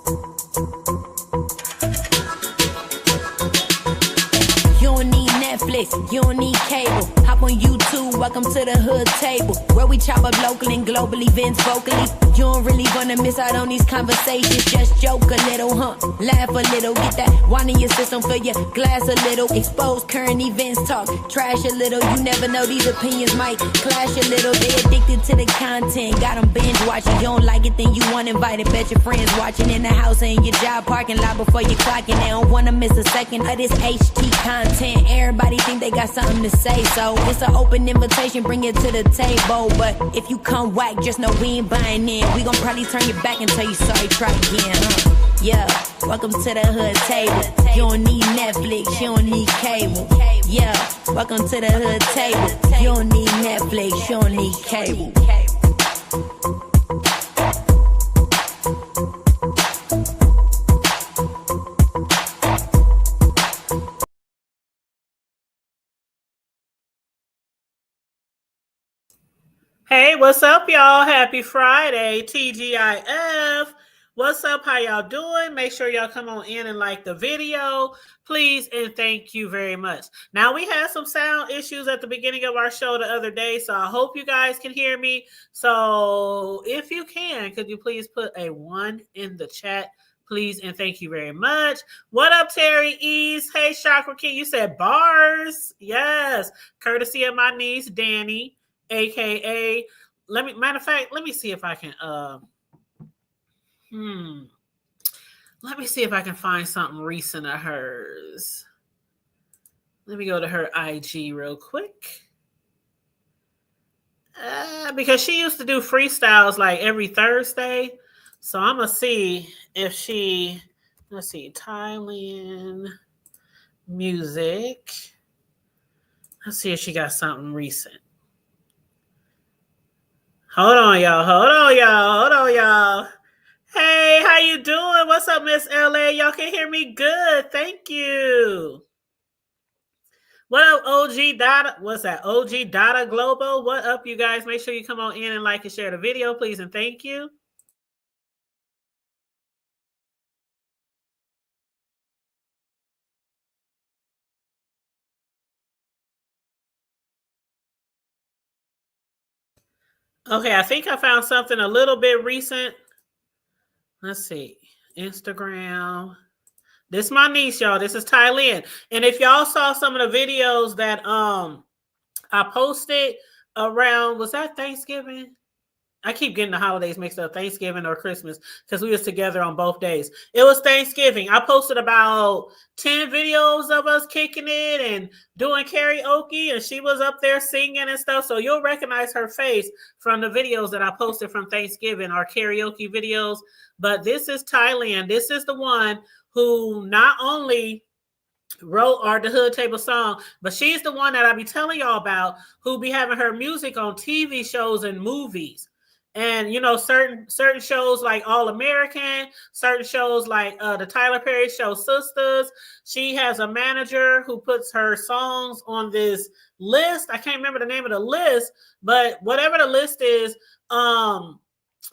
You don't need Netflix, you don't need cable. Hop on YouTube, welcome to the hood table, where we chop up local and global events vocally. You don't really wanna miss out on these conversations. Just joke a little, laugh a little. Get that wine in your system, fill your glass a little. Expose current events, talk trash a little. You never know, these opinions might clash a little. They addicted to the content, got them binge watching. You don't like it, then you want invited. Bet your friends watching in the house and your job parking lot before you clocking. They don't wanna miss a second of this HT content. Everybody think they got something to say, so it's an open invitation, bring it to the table. But if you come whack, just know we ain't buying in. We gon' probably turn your back and tell you sorry, try again, Yeah, welcome to the hood table. You don't need Netflix, you don't need cable. Yeah, welcome to the hood table. You don't need Netflix, you don't need cable. Hey, what's up, y'all? Happy Friday, TGIF. What's up? How y'all doing? Make sure y'all come on in and like the video, please, and thank you very much. Now, we had some sound issues at the beginning of our show the other day, so I hope you guys can hear me. So if you can, could you please put a 1 in the chat, please, and thank you very much. What up, Terry East? Hey, Chakra King, you said bars. Yes, courtesy of my niece, Danny. AKA, matter of fact, let me see if I can, let me see if I can find something recent of hers. Let me go to her IG real quick. Because she used to do freestyles like every Thursday. So I'm going to see if she, let's see, Thailand music. Let's see if she got something recent. Hold on, y'all. Hey, how you doing? What's up, Miss LA? Y'all can hear me good. Thank you. What up, OG Data? What's that? OG Data Global? What up, you guys? Make sure you come on in and like and share the video, please, and thank you. Okay, I think I found something a little bit recent. Let's see. Instagram. This is my niece, y'all. This is Thailand. And if y'all saw some of the videos that I posted around, was that Thanksgiving? I keep getting the holidays mixed up, Thanksgiving or Christmas, because we was together on both days. It was Thanksgiving. I posted about 10 videos of us kicking it and doing karaoke, and she was up there singing and stuff. So you'll recognize her face from the videos that I posted from Thanksgiving, our karaoke videos. But this is Thailand. This is the one who not only wrote the Hood Table song, but she's the one that I be telling y'all about, who be having her music on TV shows and movies. And, you know, certain shows like All American, certain shows like the Tyler Perry show Sisters. She has a manager who puts her songs on this list. I can't remember the name of the list, but whatever the list is,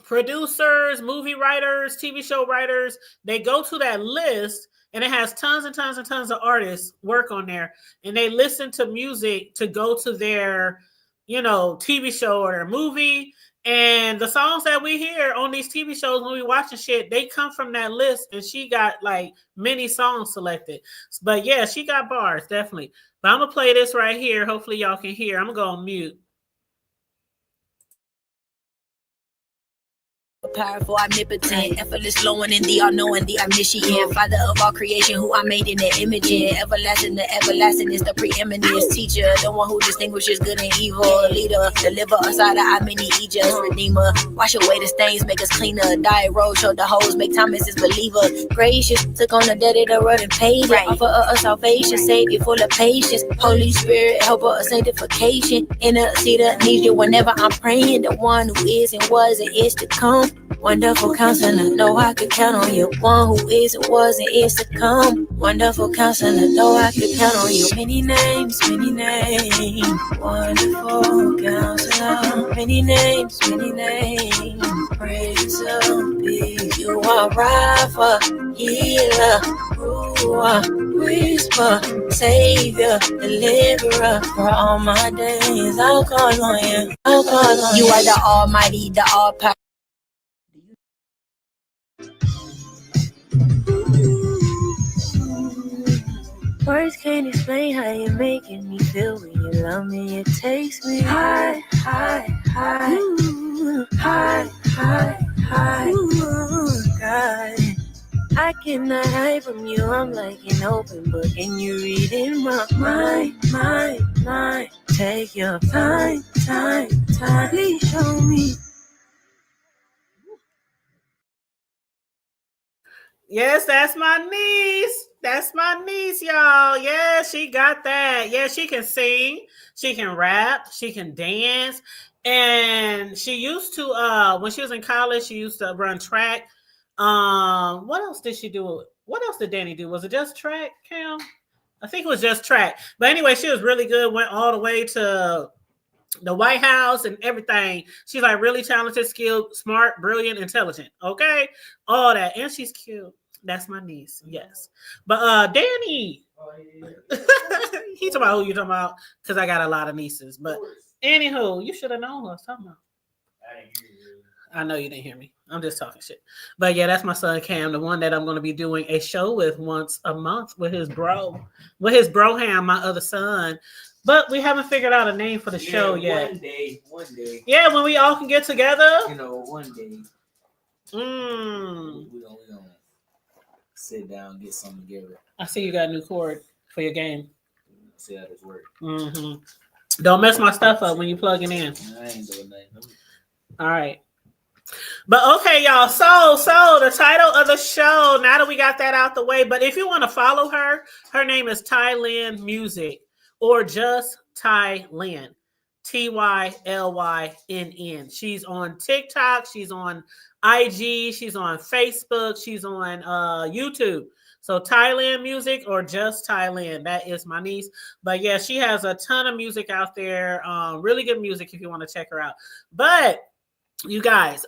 producers, movie writers, TV show writers, they go to that list, and it has tons and tons and tons of artists work on there, and they listen to music to go to their, you know, TV show or their movie. And the songs that we hear on these TV shows when we watching shit, they come from that list, and she got like many songs selected. But yeah, she got bars, definitely. But I'm gonna play this right here. Hopefully y'all can hear. I'm gonna go on mute. Powerful, omnipotent, effortless, flowing in the all-knowing, the omniscient, Father of all creation, who I made in the image, everlasting, the everlasting is the preeminence, teacher, the one who distinguishes good and evil, leader, deliver us out of our many Egypts, redeemer, wash away the stains, make us cleaner, die, road, show the hoes, make Thomas his believer, gracious, took on the debt of the road and paid it, offer us salvation, savior, full of patience, Holy Spirit, help us sanctification, intercede, need you whenever I'm praying, the one who is and was and is to come. Wonderful counselor, know I could count on you. One who is and was and is to come. Wonderful counselor, know I could count on you. Many names, many names. Wonderful counselor, many names, many names. Praise will be You are Rafa, healer, ruler, whisper, savior, deliverer. For all my days, I'll call on you. I'll call on you. You are the almighty, the all-powerful. Words can't explain how you're making me feel when you love me. It takes me high, high, high, high, high, high. God, I cannot hide from you. I'm like an open book, and you're reading my mind. Take your time. Please show me. Yes, that's my niece. That's my niece, y'all. Yeah, she got that. Yeah, she can sing, she can rap, she can dance. And she used to when she was in college, she used to run track. What else did she do? What else did Danny do? Was it just track, Cam? I think it was just track. But anyway, she was really good, went all the way to the White House and everything. She's like really talented, skilled, smart, brilliant, intelligent. Okay, all that, and she's cute. That's my niece. Yes, but Danny, he talking about who you talking about because I got a lot of nieces. But anywho, you should have known who I was talking about. I know you didn't hear me. I'm just talking shit. But yeah, that's my son Cam, the one that I'm going to be doing a show with once a month with his bro, Ham, my other son. But we haven't figured out a name for the show yet. One day. Yeah, when we all can get together. One day. We gonna sit down and get something together. I see you got a new cord for your game. See how this works. Don't mess my stuff up when you plug it in. I ain't doing nothing. All right. But okay, y'all. So the title of the show, now that we got that out the way, but if you want to follow her name is Tylynn Music. Or just Tylynn, Tylynn. She's on TikTok. She's on IG. She's on Facebook. She's on YouTube. So Tylynn Music or just Tylynn. That is my niece. But yeah, she has a ton of music out there. Really good music if you want to check her out. But you guys,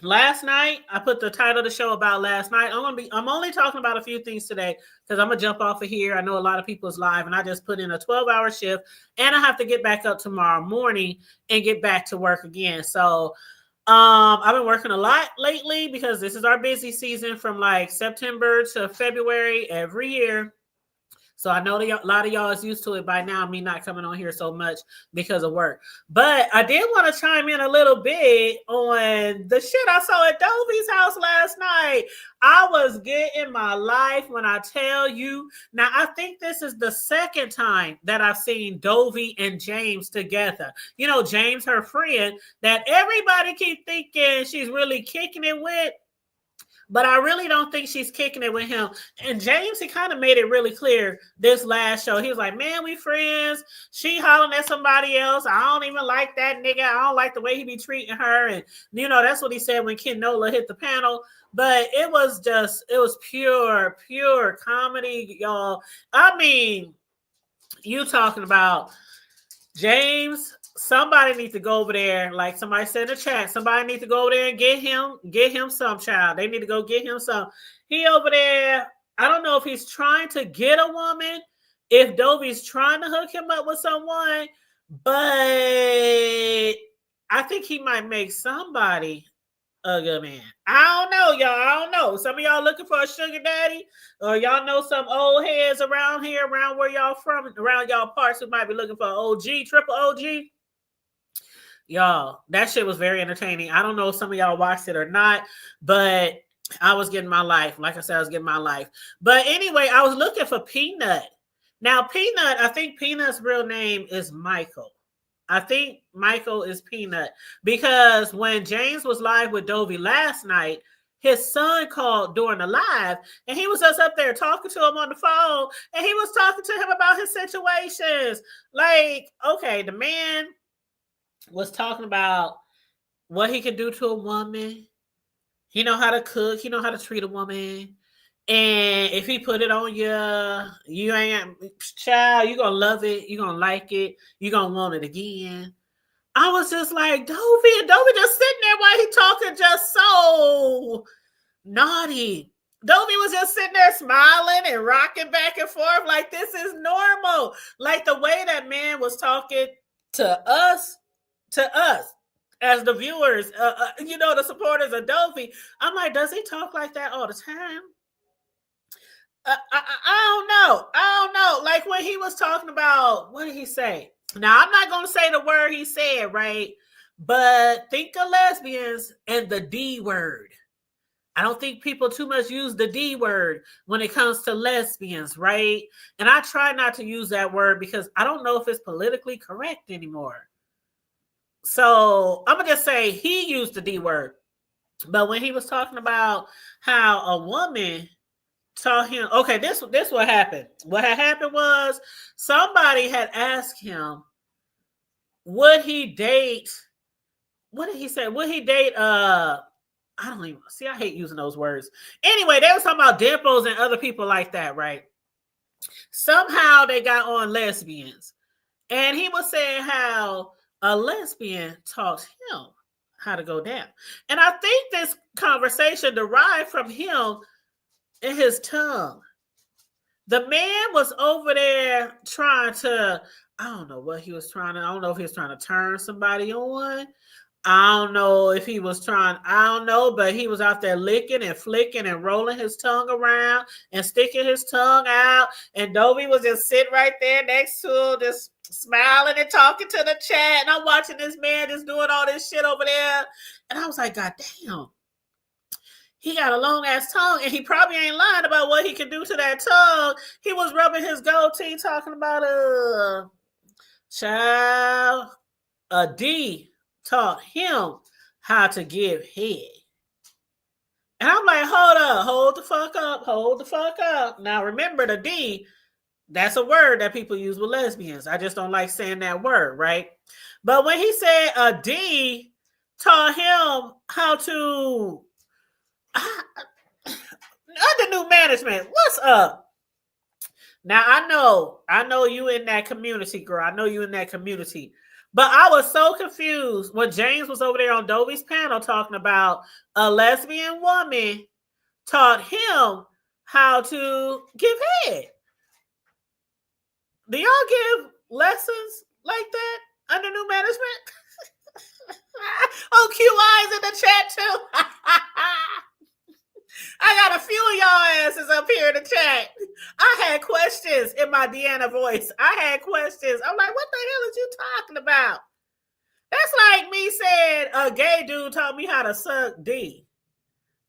last night, I put the title of the show about last night. I'm only talking about a few things today because I'm gonna jump off of here. I know a lot of people's live, and I just put in a 12-hour shift, and I have to get back up tomorrow morning and get back to work again. So I've been working a lot lately because this is our busy season from like September to February every year. So I know a lot of y'all is used to it by now, me not coming on here so much because of work. But I did want to chime in a little bit on the shit I saw at Dovey's house last night. I was getting my life when I tell you. Now, I think this is the second time that I've seen Dovey and James together. You know, James, her friend, that everybody keep thinking she's really kicking it with. But I really don't think she's kicking it with him. And James, he kind of made it really clear this last show. He was like, man, we friends. She hollering at somebody else. I don't even like that nigga. I don't like the way he be treating her. And, you know, that's what he said when Ken Nola hit the panel. But it was pure comedy, y'all. I mean, you talking about James. Somebody needs to go over there, like somebody said in the chat. Somebody needs to go over there and get him some, child. They need to go get him some. He over there. I don't know if he's trying to get a woman, if Dovey's trying to hook him up with someone, but I think he might make somebody a good man. I don't know, y'all. I don't know. Some of y'all looking for a sugar daddy, or y'all know some old heads around here, around where y'all from, around y'all parts who might be looking for an OG, triple OG. Y'all, that shit was very entertaining. I don't know if some of y'all watched it or not, but I was getting my life. Like I said, I was getting my life. But anyway, I was looking for Peanut. Now, Peanut, I think Peanut's real name is Michael. I think Michael is Peanut because when James was live with Dovey last night, his son called during the live and he was just up there talking to him on the phone and he was talking to him about his situations. Like, okay, the man was talking about what he can do to a woman. He know how to cook. He know how to treat a woman. And if he put it on you ain't, child, you're going to love it. You're going to like it. You're going to want it again. I was just like, Dovey just sitting there while he talking just so naughty. Dovey was just sitting there smiling and rocking back and forth like this is normal. Like the way that man was talking to us as the viewers, the supporters of Dovey. I'm like, does he talk like that all the time? I don't know. Like when he was talking about, what did he say? Now, I'm not going to say the word he said, right? But think of lesbians and the D word. I don't think people too much use the D word when it comes to lesbians, right? And I try not to use that word because I don't know if it's politically correct anymore. So I'm going to just say he used the D word. But when he was talking about how a woman taught him, okay, this what happened. What had happened was somebody had asked him, would he date, what did he say? Would he date, I don't even see. I hate using those words. Anyway, they were talking about dimples and other people like that, right? Somehow they got on lesbians. And he was saying how a lesbian taught him how to go down. And I think this conversation derived from him and his tongue. The man was over there trying to, I don't know what he was trying to, I don't know if he was trying to turn somebody on. I don't know if he was trying, I don't know, but he was out there licking and flicking and rolling his tongue around and sticking his tongue out. And Dovey was just sitting right there next to him, just smiling and talking to the chat. And I'm watching this man just doing all this shit over there. And I was like, God damn. He got a long ass tongue and he probably ain't lying about what he can do to that tongue. He was rubbing his goatee talking about child, a D taught him how to give head. And I'm like, hold the fuck up. Now remember the D, that's a word that people use with lesbians. I just don't like saying that word, right? But when he said a D taught him how to, under new management, what's up? Now I know you in that community, girl. I know you in that community. But I was so confused when James was over there on Dovey's panel talking about a lesbian woman taught him how to give head. Do y'all give lessons like that under new management? Oh, QI is in the chat too. I got a few of y'all asses up here in the chat. I had questions in my Deanna voice. I had questions. I'm like, what the hell is you talking about? That's like me saying a gay dude taught me how to suck D.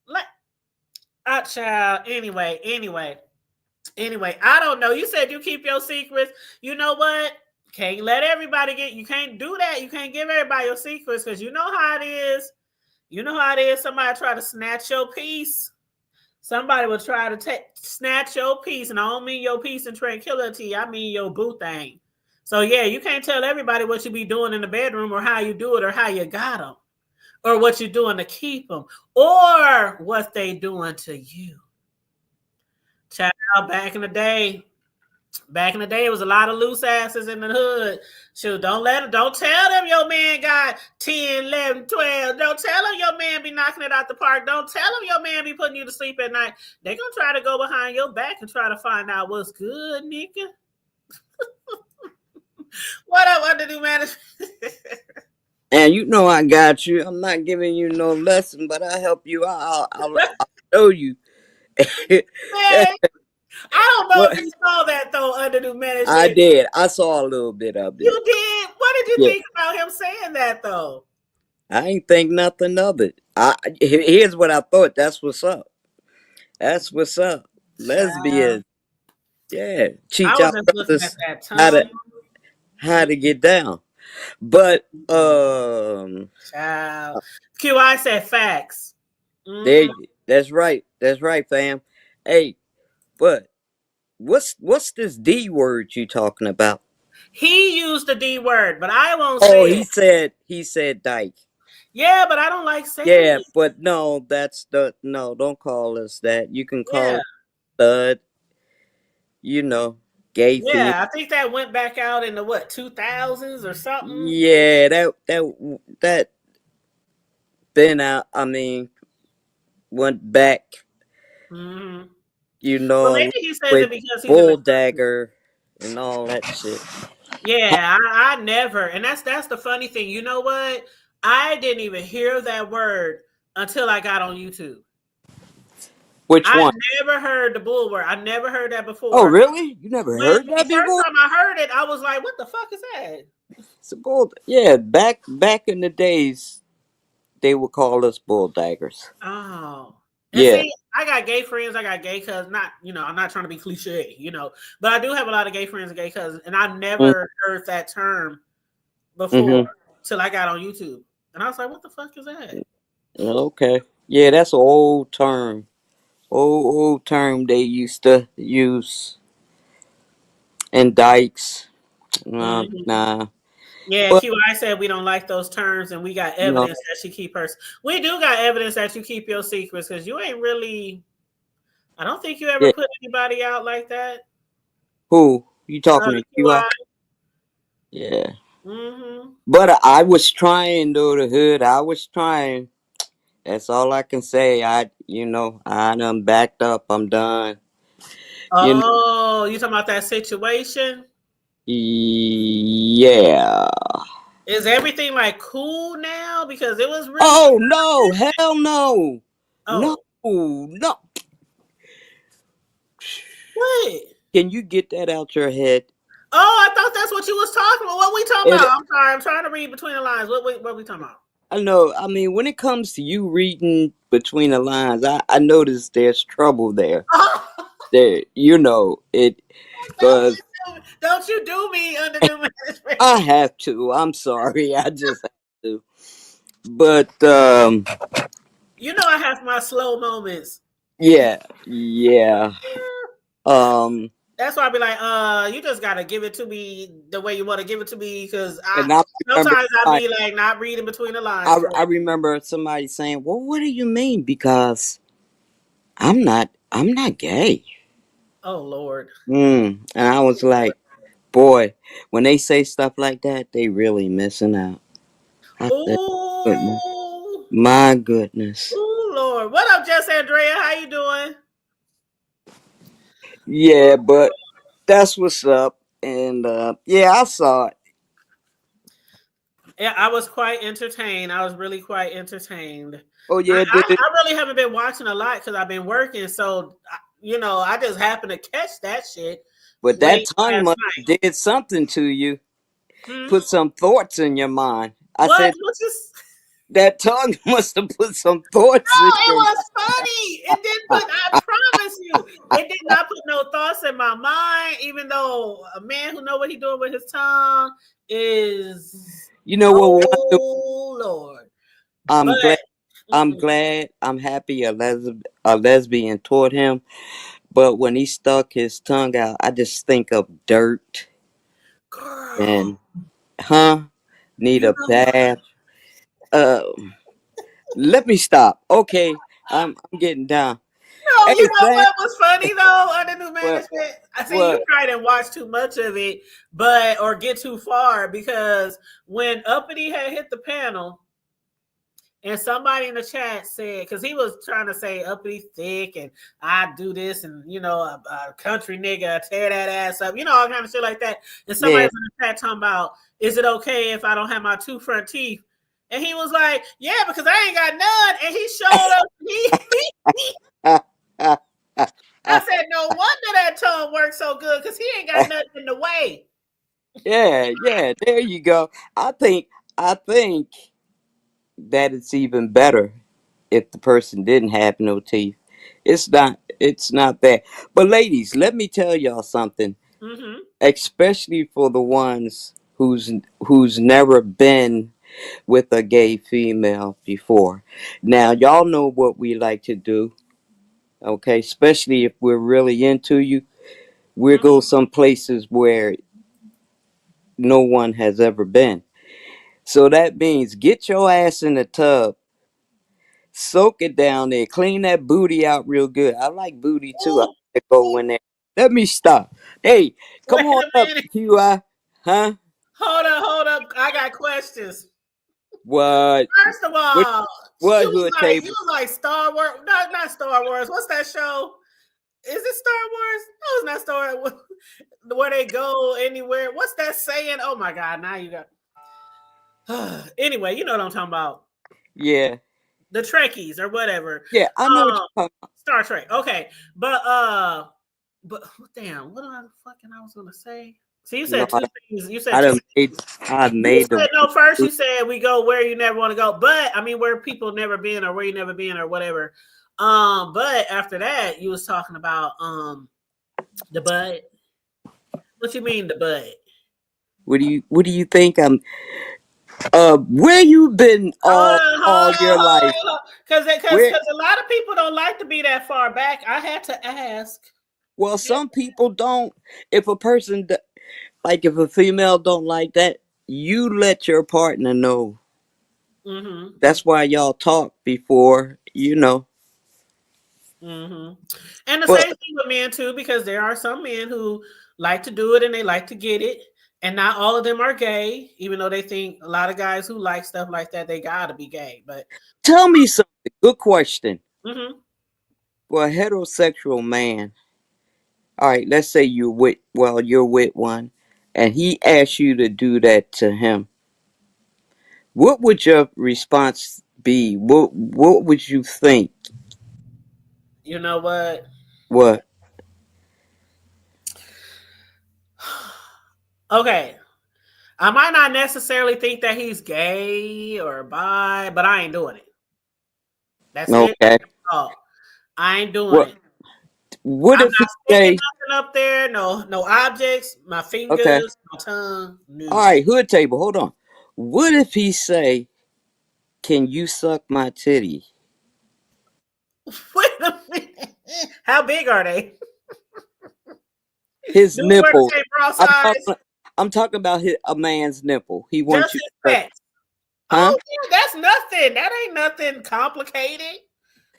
Like, child. Anyway, I don't know. You said you keep your secrets. You know what? Can't let everybody you can't do that. You can't give everybody your secrets because you know how it is. You know how it is. Somebody try to snatch your piece. Somebody will try to snatch your piece, and I don't mean your peace and tranquility. I mean your boo thing. So yeah, you can't tell everybody what you be doing in the bedroom or how you do it or how you got them or what you're doing to keep them or what they doing to you. Child, back in the day, it was a lot of loose asses in the hood. Shoot, don't tell them your man got 10, 11, 12. Don't tell them your man be knocking it out the park. Don't tell them your man be putting you to sleep at night. They're going to try to go behind your back and try to find out what's good, nigga. What up, under new management? And you know I got you. I'm not giving you no lesson, but I help you out. I'll show you. Man, I don't know if you saw that though, under new management. I did. I saw a little bit of it. You did? What did you think about him saying that though? I ain't think nothing of it. Here's what I thought. That's what's up. That's what's up. Lesbians. Yeah. Cheat y'all brothers how to get down. But Child. QI said facts. That's right. That's right, fam. Hey, but what's this D word you talking about? He used the D word, but I won't say it. He said dyke. Yeah, but I don't like saying it. But no, don't call us that. You can call it stud. You know, gay thing. Yeah, I think that went back out in the 2000s or something. Yeah, that been out. I mean, went back, Mm-hmm. you Well, know, maybe he says with it because he's in the Bull country. Dagger and all that shit. Yeah, I never, and that's the funny thing. You know what? I didn't even hear that word until I got on YouTube. Which I one? never heard the bull word. I never heard that Oh, before. really? You never When heard the that first before? time I heard it, I was like, "What the fuck is that?" It's a bull. Yeah, back in the days, they would call us Bull Daggers. Oh, and Yeah. see, I got gay friends. I got gay cousins. Not, I'm not trying to be cliche, but I do have a lot of gay friends and gay cousins, and I never heard that term before Mm-hmm. till I got on YouTube, and I was like, "What the fuck is that?" Okay. Yeah, that's an old term. Old term they used to use in dikes. Mhm. Nah. Yeah, But QI said we don't like those terms, and we got no. evidence that she keep hers. We do got evidence that you keep your secrets because you ain't really. I don't think you ever Yeah. put anybody out like that. Who? You talking to QI? QI. Yeah. Mm-hmm. But I was trying though, the hood. I was trying. That's all I can say. I done backed up. I'm done. You know. Oh, you talking about that situation? Yeah. Is everything like cool now? Because it was really. Oh no! Hell no! No! Oh, No! what? Can you get that out your head? Oh, I thought that's what you was talking about. What we talking It. about? I'm sorry. I'm trying to read between the lines. What we talking about? I know. I mean, when it comes to you reading between the lines, I notice there's trouble there. There, it. Cause Don't you do me under new management. I have to. I'm sorry. I just have to. But I have my slow moments. yeah, yeah. Um, That's why I be like, you just gotta give it to me the way you want to give it to me, because and I remember. sometimes I be like not reading between the lines. I remember somebody saying, "Well, what do you mean?" Because I'm not gay. Oh Lord. And I was like, boy, when they say stuff like that, they really missing out. I said, goodness, Ooh. my goodness. Ooh Lord. What up, Jess Andrea? How you doing? Yeah, but that's what's up. And yeah, I saw it. Yeah, I was quite entertained. I was really quite entertained. Oh I, yeah, I, did it? I really haven't been watching a lot because I've been working. So, I just happened to catch that shit But that late tongue last must night. have did something to you. Hmm? Put some thoughts in your mind. I What? said What's this? that tongue must have put some thoughts in No, it your was funny. It didn't put, I promise you, it did not put no thoughts in my mind, even though a man who know what he doing with his tongue is, You know what? oh, Lord. I'm But, glad. I'm mm-mm. glad. I'm happy a lesbian taught him. But when he stuck his tongue out, I just think of dirt Girl, and need you a know what? bath. Uh, let me stop. Okay, I'm getting down. No, Hey, you know Sam, what was funny though under new what management? I see you what? probably didn't watch too much of it, or get too far, because when Uppity had hit the panel and somebody in the chat said, because he was trying to say Uppity thick and I do this and a country nigga tear that ass up, all kind of shit like that. And somebody Yeah. was in the chat talking about, is it okay if I don't have my two front teeth? And he was like, yeah, because I ain't got none. And he showed up. I said, no wonder that tongue works so good, because he ain't got nothing in the way. Yeah. There you go. I think that it's even better if the person didn't have no teeth. It's not bad. But ladies, let me tell y'all something. Mm-hmm. Especially for the ones who's never been with a gay female before. Now y'all know what we like to do, okay? Especially if we're really into you, we'll Mm-hmm. go some places where no one has ever been. So that means get your ass in the tub, soak it down there, clean that booty out real good. I like booty too. I Ooh, like to go ooh, in there. Let me stop. Hey, come wait on a up, minute. QI. Huh? Hold up. I got questions. What? First of all, What you was hood like table? Star Wars. No, not Star Wars. What's that show? Is it Star Wars? No, it's not Star Wars. Where they go anywhere. What's that saying? Oh my God! Now you got. Anyway, you know what I'm talking about. Yeah. The Trekkies or whatever. Yeah, I know what you're talking about. Star Trek. Okay, but damn, what I was gonna say? So you said No, two things. You said I made them. no. First, you said we go where you never want to go, but I mean where people never been or where you never been or whatever. But after that, you was talking about the bud. What you mean the bud? What do you think I'm? Where you been all your life? Because a lot of people don't like to be that far back. I had to ask. Well, some people don't. If a person, like if a female don't like that, you let your partner know. Mm-hmm. That's why y'all talk before, you know. Mm-hmm. And the same thing with men too, because there are some men who like to do it and they like to get it, and not all of them are gay, even though they think a lot of guys who like stuff like that they gotta be gay. But tell me something. Good question. Mm-hmm. For a heterosexual man, all right, let's say you're with one, and he asks you to do that to him. What would your response be? What would you think? You know what? What? Okay. I might not necessarily think that he's gay or bi, but I ain't doing it. That's okay. it. Oh, I ain't doing it. What I'm if not sticking nothing up there? No objects, my fingers, my tongue. No. All right, hood table, hold on. What if he say, "Can you suck my titty?" Wait a minute. How big are they? His nipple. I'm talking about a man's nipple. He wants just you. Huh? Oh, yeah, that's nothing. That ain't nothing complicated.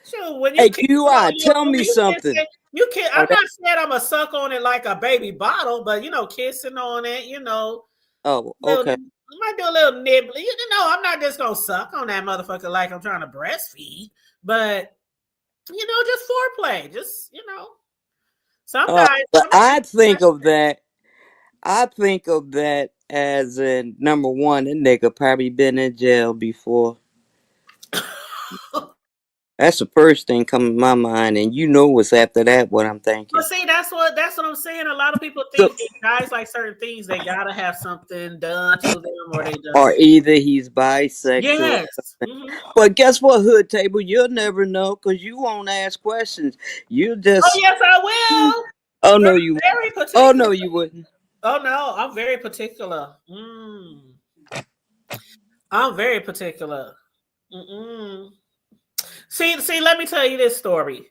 Sure, when you hey, QI, tell me something. You can't. I'm not saying I'm gonna suck on it like a baby bottle, but kissing on it. Oh, okay. Might do a little nibbling. I'm not just gonna suck on that motherfucker like I'm trying to breastfeed, but just foreplay. Just some guys. But I think of that as in number one, that nigga probably been in jail before. That's the first thing coming to my mind, and what's after that. What I'm thinking. But see, that's what I'm saying. A lot of people think guys like certain things. They gotta have something done to them, or they done. Or either he's bisexual. Yes. Mm-hmm. But guess what, hood table? You'll never know because you won't ask questions. You just. Oh yes, I will. Oh no, you. Oh no, you wouldn't. Oh no, I'm very particular. I'm very particular. See, let me tell you this story.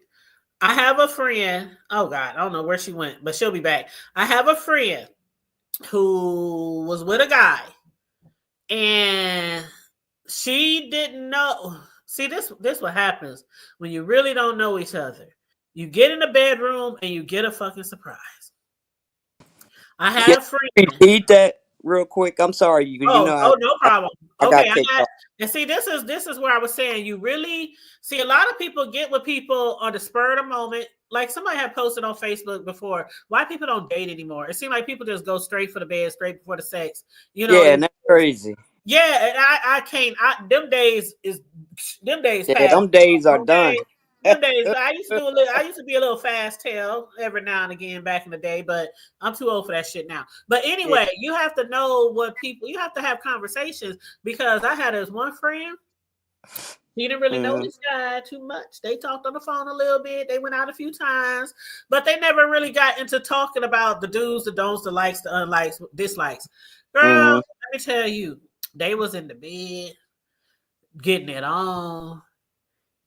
I have a friend. Oh God, I don't know where she went, but she'll be back. I have a friend who was with a guy, and she didn't know. See, this what happens when you really don't know each other. You get in the bedroom and you get a fucking surprise. I had a friend. Repeat that real quick. I'm sorry. No problem. Okay, and see, this is where I was saying you really see a lot of people get with people on the spur of the moment. Like somebody had posted on Facebook before, why people don't date anymore. It seems like people just go straight for the bed, straight before the sex. Yeah, and that's crazy. Yeah, and I can't. Them days Yeah, past. them days are done. Them days, I used to be a little fast tail every now and again back in the day, but I'm too old for that shit now. But anyway, you have to know what people. You have to have conversations because I had this one friend. He didn't really know this guy too much. They talked on the phone a little bit. They went out a few times, but they never really got into talking about the do's, the don'ts, the likes, the unlikes, dislikes. Girl, let me tell you, they was in the bed getting it on.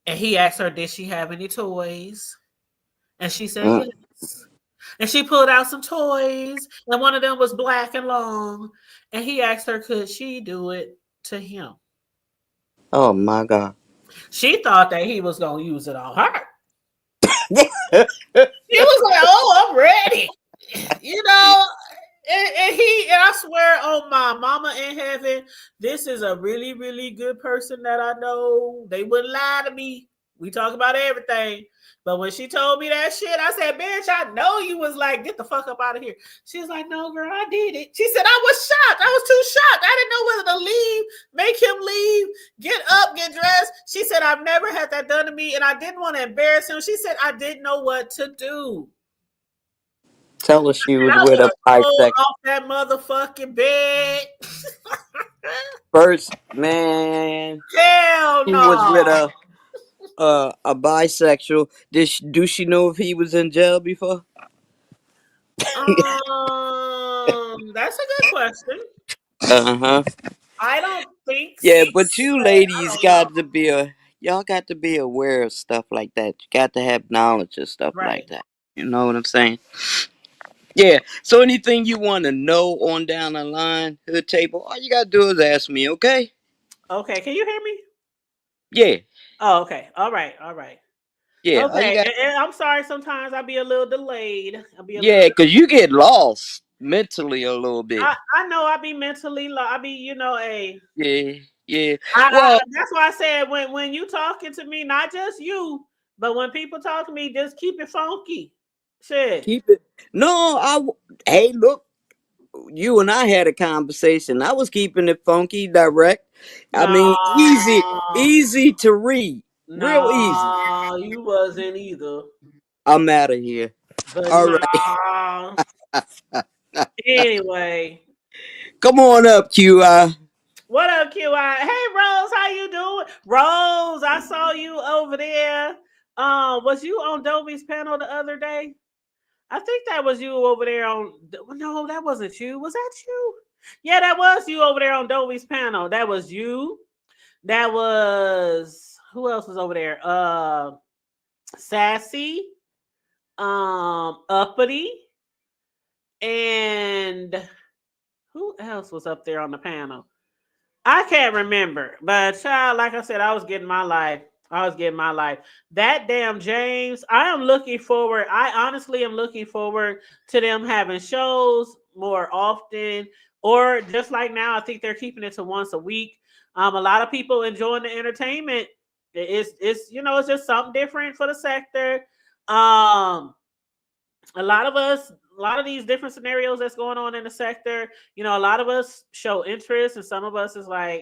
And he asked her, did she have any toys? And she said yes. And she pulled out some toys, and one of them was black and long. And he asked her, could she do it to him? Oh my God. She thought that he was going to use it on her. She was like, oh, I'm ready. And I swear on my mama in heaven, this is a really, really good person that I know. They wouldn't lie to me. We talk about everything. But when she told me that shit, I said, bitch, I know you was like, get the fuck up out of here. She was like, no, girl, I did it. She said, I was shocked. I was too shocked. I didn't know whether to leave, make him leave, get up, get dressed. She said, I've never had that done to me, and I didn't want to embarrass him. She said, I didn't know what to do. Tell us she was I with a bisexual. off that motherfucking bed. First, man. Hell He no. was with a bisexual. Do she know if he was in jail before? That's a good question. Uh-huh. I don't think Yeah, so. but you ladies got to be y'all got to be aware of stuff like that. You got to have knowledge of stuff like that. You know what I'm saying? Yeah. So anything you want to know on down the line, Hood Table, all you gotta do is ask me, okay? Okay, can you hear me? Yeah. Oh, okay. All right. Yeah. Okay. And I'm sorry, sometimes I'll be a little delayed. Yeah, because you get lost mentally a little bit. I know I be mentally I be, Yeah. Well, that's why I said when you talking to me, not just you, but when people talk to me, just keep it funky. Shit. Keep it. No, hey, look, you and I had a conversation. I was keeping it funky, direct. I mean, easy to read. Real easy. You wasn't either. I'm out of here. But all right. Anyway. Come on up, QI. What up, QI? Hey, Rose, how you doing? Rose, I saw you over there. Was you on Dobie's panel the other day? I think that was you over there on. No, that wasn't you. Was that you? Yeah, that was you over there on Dobie's panel. That was you. That was who else was over there? Sassy, Uppity, and who else was up there on the panel? I can't remember, but child, like I said, I was getting my life. That damn James, I honestly am looking forward to them having shows more often, or just like now, I think they're keeping it to once a week. A lot of people enjoying the entertainment. It's just something different for the sector. A lot of these different scenarios that's going on in the sector, a lot of us show interest and some of us is like,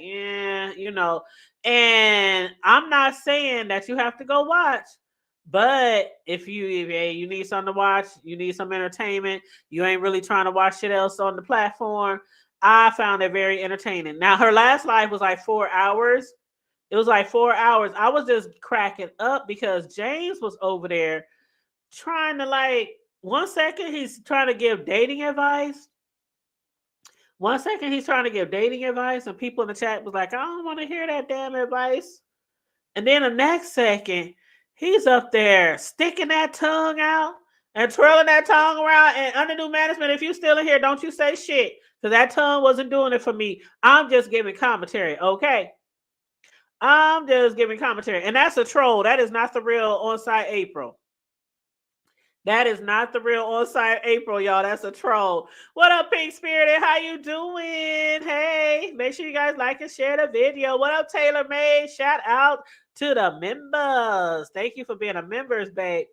and I'm not saying that you have to go watch, but if you need something to watch, you need some entertainment, you ain't really trying to watch shit else on the platform, I found it very entertaining. Now, her last live was like 4 hours. It was like 4 hours. I was just cracking up because James was over there trying to 1 second, he's trying to give dating advice. 1 second, he's trying to give dating advice, and people in the chat was like, I don't want to hear that damn advice. And then the next second, he's up there sticking that tongue out and twirling that tongue around. And under new management, if you still in here, don't you say shit, because that tongue wasn't doing it for me. I'm just giving commentary, okay? I'm just giving commentary. And that's a troll. That is not the real on-site April. That is not the real on-site April, y'all. That's a troll. What up, Pink Spirited? How you doing? Hey, make sure you guys like and share the video. What up, Taylor May? Shout out to the members. Thank you for being a members, babe.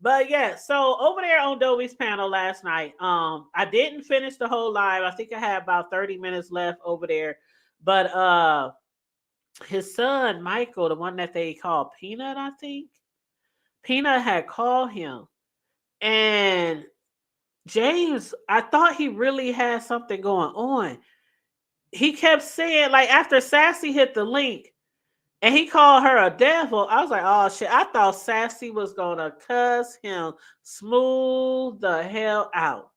But yeah, so over there on Dobie's panel last night, I didn't finish the whole live. I think I had about 30 minutes left over there. But his son, Michael, the one that they call Peanut, I think, Peanut had called him. And James, I thought he really had something going on. He kept saying, after Sassy hit the link and he called her a devil, I was like, oh shit, I thought Sassy was gonna cuss him smooth the hell out.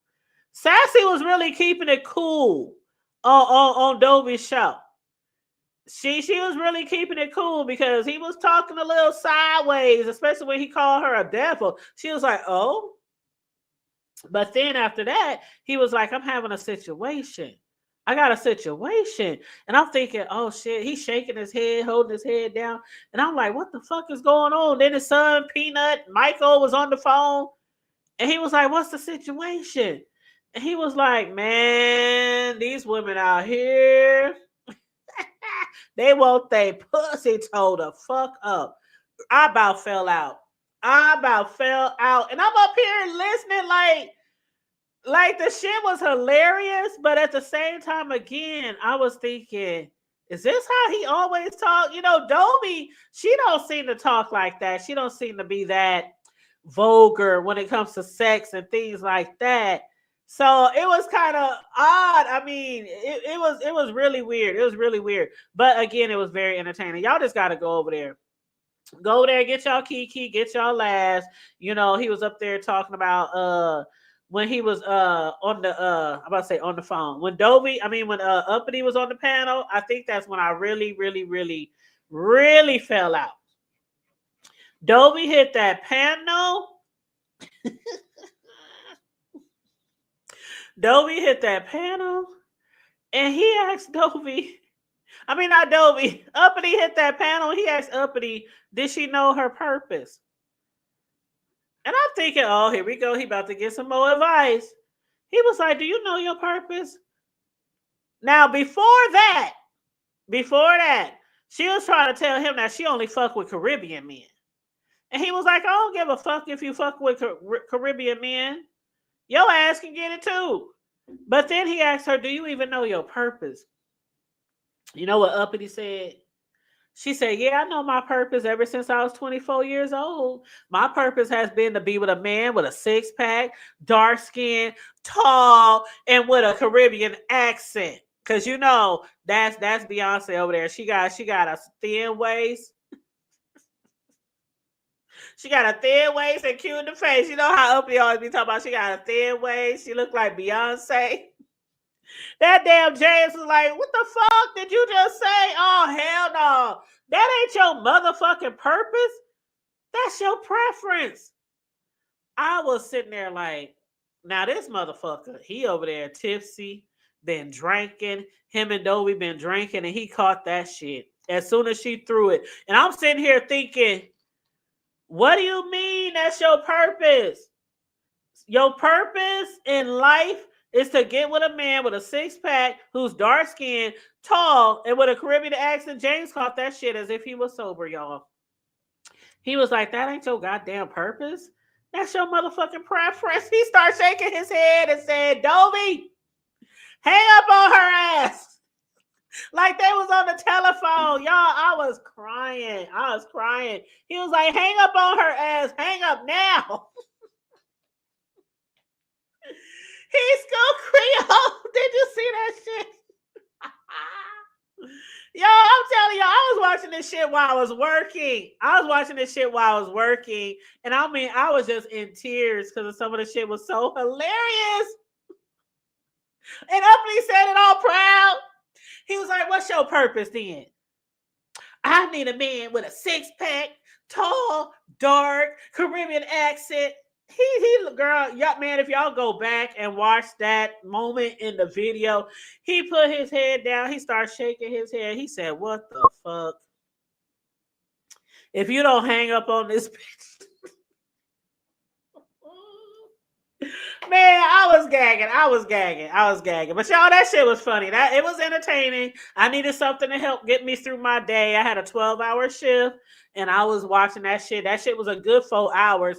Sassy was really keeping it cool on Dobie's show. She was really keeping it cool because he was talking a little sideways, especially when he called her a devil. She was like, oh. But then after that, he was like, I'm having a situation. I got a situation. And I'm thinking, oh shit, he's shaking his head, holding his head down. And I'm like, what the fuck is going on? Then his son, Peanut, Michael, was on the phone. And he was like, what's the situation? And he was like, man, these women out here, they want they pussy told the fuck up. I about fell out. And I'm up here listening like the shit was hilarious. But at the same time, again, I was thinking, is this how he always talk? You know, Dobie, she don't seem to talk like that. She don't seem to be that vulgar when it comes to sex and things like that. So it was kind of odd. I mean, it was really weird. It was really weird. But again, it was very entertaining. Y'all just got to go over there. Go there, get y'all Kiki, get y'all last. You know, he was up there talking about when he was on the I'm about to say on the phone. When Uppity was on the panel, I think that's when I really fell out. Dobie hit that panel. Dobie hit that panel, and he asked Dobie. Uppity hit that panel. He asked Uppity, did she know her purpose? And I'm thinking, oh, here we go. He about to get some more advice. He was like, do you know your purpose? Now, before that, she was trying to tell him that she only fuck with Caribbean men. And he was like, I don't give a fuck if you fuck with Caribbean men. Your ass can get it too. But then he asked her, do you even know your purpose? You know what Uppity said? She said, yeah, I know my purpose ever since I was 24 years old. My purpose has been to be with a man with a six-pack, dark skin, tall, and with a Caribbean accent. Because, you know, that's Beyonce over there. She got a thin waist. She got a thin waist and cute in the face. You know how Uppity always be talking about she got a thin waist. She look like Beyonce. That damn James was like, what the fuck did you just say? Oh, hell no. That ain't your motherfucking purpose. That's your preference. I was sitting there like, now this motherfucker, he over there tipsy, been drinking. Him and Dobie been drinking, and he caught that shit as soon as she threw it. And I'm sitting here thinking, what do you mean that's your purpose? Your purpose in life is to get with a man with a six-pack who's dark-skinned, tall, and with a Caribbean accent. James caught that shit as if he was sober, y'all. He was like, that ain't your goddamn purpose. That's your motherfucking preference. He started shaking his head and said, Dobie, hang up on her ass. Like they was on the telephone. Y'all, I was crying. He was like, hang up on her ass. Hang up now. He's school Creole. Did you see that shit? Yo, I'm telling y'all, I was watching this shit while I was working. And I mean, I was just in tears because some of the shit was so hilarious. And Uppity said it all proud. He was like, what's your purpose then? I need a man with a six-pack, tall, dark, Caribbean accent. Girl, yeah, man, if y'all go back and watch that moment in the video, he put his head down. He started shaking his head. He said, what the fuck? If you don't hang up on this bitch. Man, I was gagging. But y'all, that shit was funny. It was entertaining. I needed something to help get me through my day. I had a 12-hour shift, and I was watching that shit. That shit was a good 4 hours.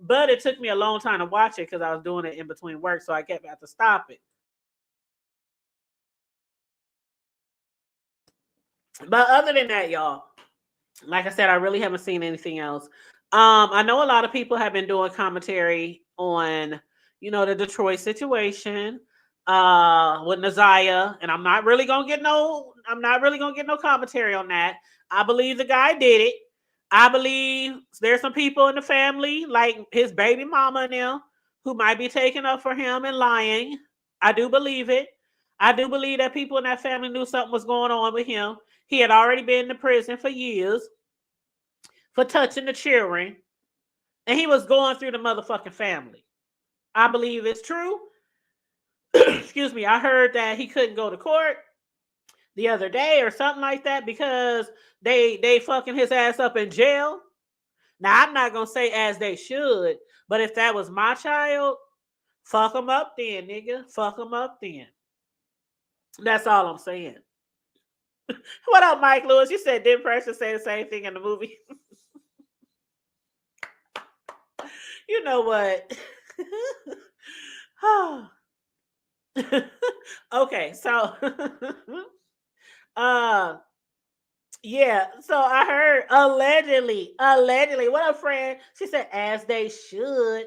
But it took me a long time to watch it because I was doing it in between work, so I kept having to stop it. But other than that, y'all, like I said, I really haven't seen anything else. I know a lot of people have been doing commentary on, you know, the Detroit situation with Naziah, and I'm not really gonna get no commentary on that. I believe the guy did it. I believe there's some people in the family, like his baby mama and them, who might be taking up for him and lying. I do believe it. I do believe that people in that family knew something was going on with him. He had already been in prison for years for touching the children, and he was going through the motherfucking family. I believe it's true. Excuse me. I heard that he couldn't go to court the other day or something like that because they fucking his ass up in jail. Now, I'm not going to say as they should, but if that was my child, Fuck them up then, nigga. Fuck them up then. That's all I'm saying. What up, Mike Lewis? You said didn't Precious say the same thing in the movie? You know what? Okay, so yeah, so I heard allegedly, what up, friend? She said, as they should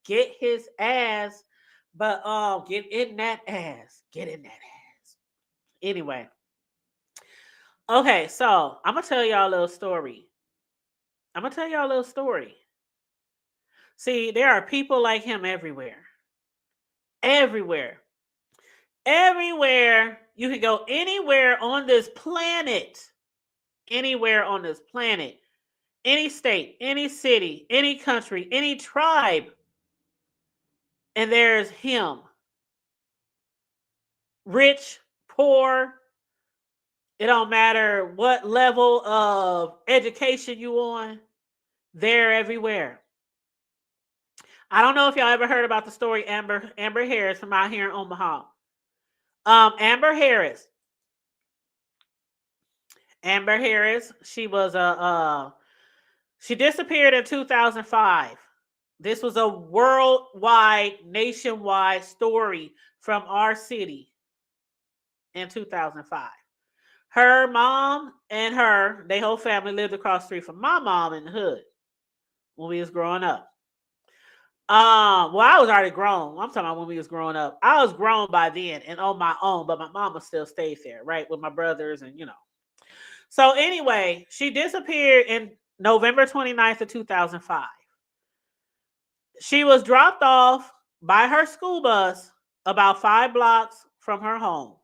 get his ass, but get in that ass. Anyway. Okay, so I'm gonna tell y'all a little story. See, there are people like him everywhere. Everywhere. You can go anywhere on this planet. Any state, any city, any country, any tribe. And there's him. Rich, poor. It don't matter what level of education you on. They're everywhere. I don't know if y'all ever heard about the story Amber Harris from out here in Omaha. Amber Harris, she was she disappeared in 2005. This was a worldwide, nationwide story from our city in 2005. Her mom and their whole family lived across the street from my mom in the hood when we was growing up. Well, I was already grown. I'm talking about when we was growing up. I was grown by then and on my own, but my mama still stayed there, right, with my brothers and So anyway, she disappeared in November 29th of 2005. She was dropped off by her school bus about 5 blocks from her home.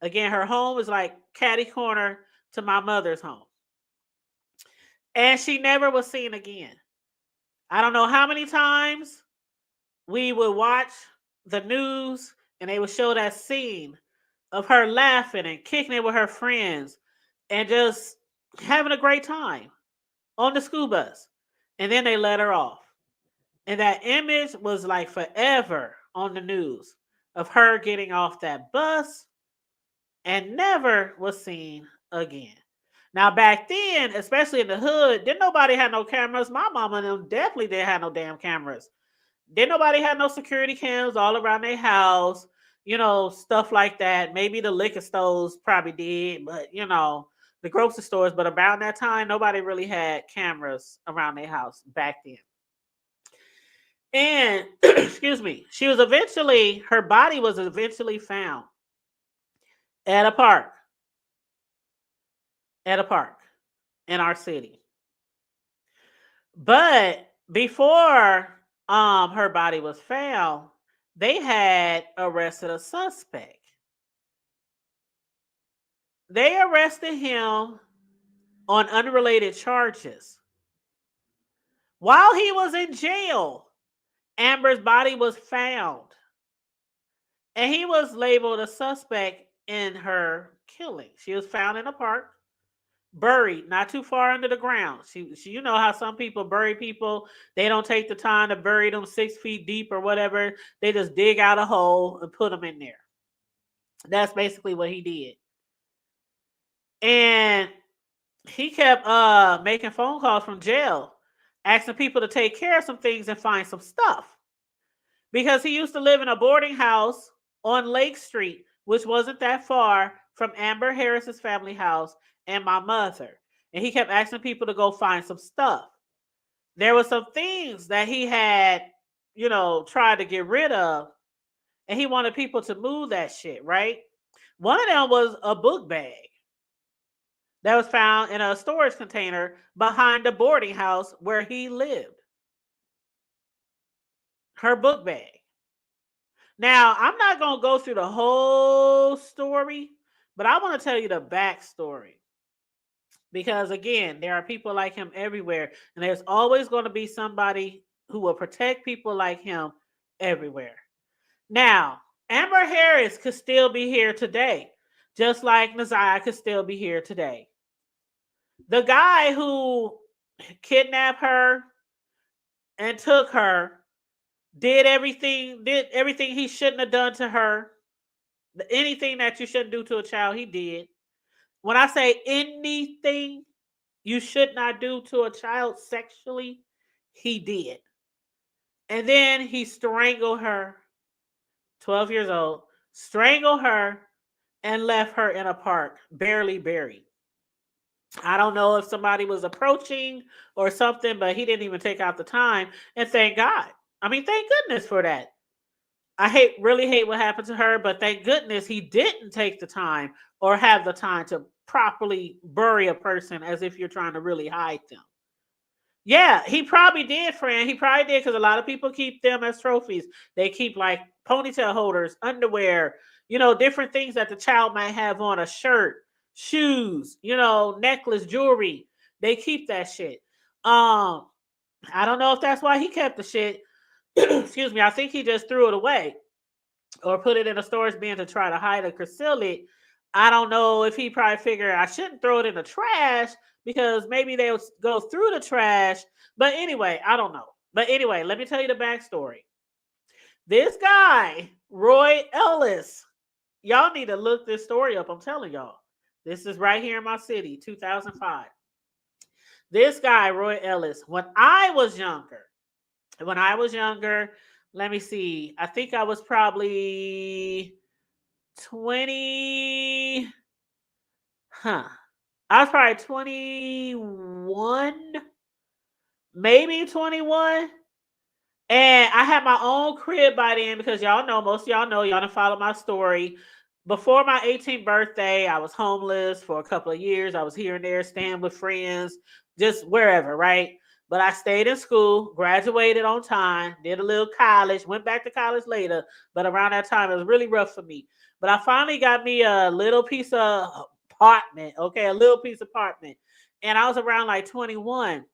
Again, her home is like catty corner to my mother's home. And she never was seen again. I don't know how many times we would watch the news and they would show that scene of her laughing and kicking it with her friends and just having a great time on the school bus. And then they let her off. And that image was like forever on the news of her getting off that bus and never was seen again. Now, back then, especially in the hood, didn't nobody have no cameras. My mama and them definitely didn't have no damn cameras. Didn't nobody have no security cams all around their house, stuff like that. Maybe the liquor stores probably did, but, the grocery stores. But around that time, nobody really had cameras around their house back then. And, excuse me, her body was eventually found at a park in our city. But before her body was found, they had arrested a suspect. They arrested him on unrelated charges. While he was in jail, Amber's body was found. And he was labeled a suspect in her killing. She was found in a park, buried not too far under the ground. She you know how some people bury people, they don't take the time to bury them 6 feet deep or whatever. They just dig out a hole and put them in there. That's basically what he did. And he kept making phone calls from jail, asking people to take care of some things and find some stuff. Because he used to live in a boarding house on Lake Street, which wasn't that far from Amber Harris's family house and my mother. And he kept asking people to go find some stuff. There were some things that he had, tried to get rid of, and he wanted people to move that shit, right? One of them was a book bag that was found in a storage container behind the boarding house where he lived. Her book bag. Now, I'm not going to go through the whole story, but I want to tell you the backstory. Because, again, there are people like him everywhere, and there's always going to be somebody who will protect people like him everywhere. Now, Amber Harris could still be here today, just like Naziah could still be here today. The guy who kidnapped her and took her did everything he shouldn't have done to her. Anything that you shouldn't do to a child, he did. When I say anything you should not do to a child sexually, he did. And then he strangled her, 12 years old, strangled her and left her in a park, barely buried. I don't know if somebody was approaching or something, but he didn't even take out the time. And thank God. I mean, thank goodness for that. I really hate what happened to her, but thank goodness he didn't take the time or have the time to properly bury a person as if you're trying to really hide them. Yeah, he probably did, friend. He probably did, because a lot of people keep them as trophies. They keep like ponytail holders, underwear, different things that the child might have on, a shirt, shoes, necklace, jewelry. They keep that shit. I don't know if that's why he kept the shit. Excuse me. I think he just threw it away or put it in a storage bin to try to hide or conceal it. I don't know if he probably figured I shouldn't throw it in the trash because maybe they'll go through the trash. But anyway, I don't know. But anyway, let me tell you the backstory. This guy, Roy Ellis, y'all need to look this story up. I'm telling y'all. This is right here in my city, 2005. This guy, Roy Ellis, when I was younger, let me see. I think I was probably 20. I was probably 21, maybe 21. And I had my own crib by then because most of y'all know, y'all done follow my story. Before my 18th birthday, I was homeless for a couple of years. I was here and there, staying with friends, just wherever, right? But I stayed in school, graduated on time, did a little college, went back to college later. But around that time, it was really rough for me. But I finally got me a little piece of apartment, okay? A little piece of apartment. And I was around like 21.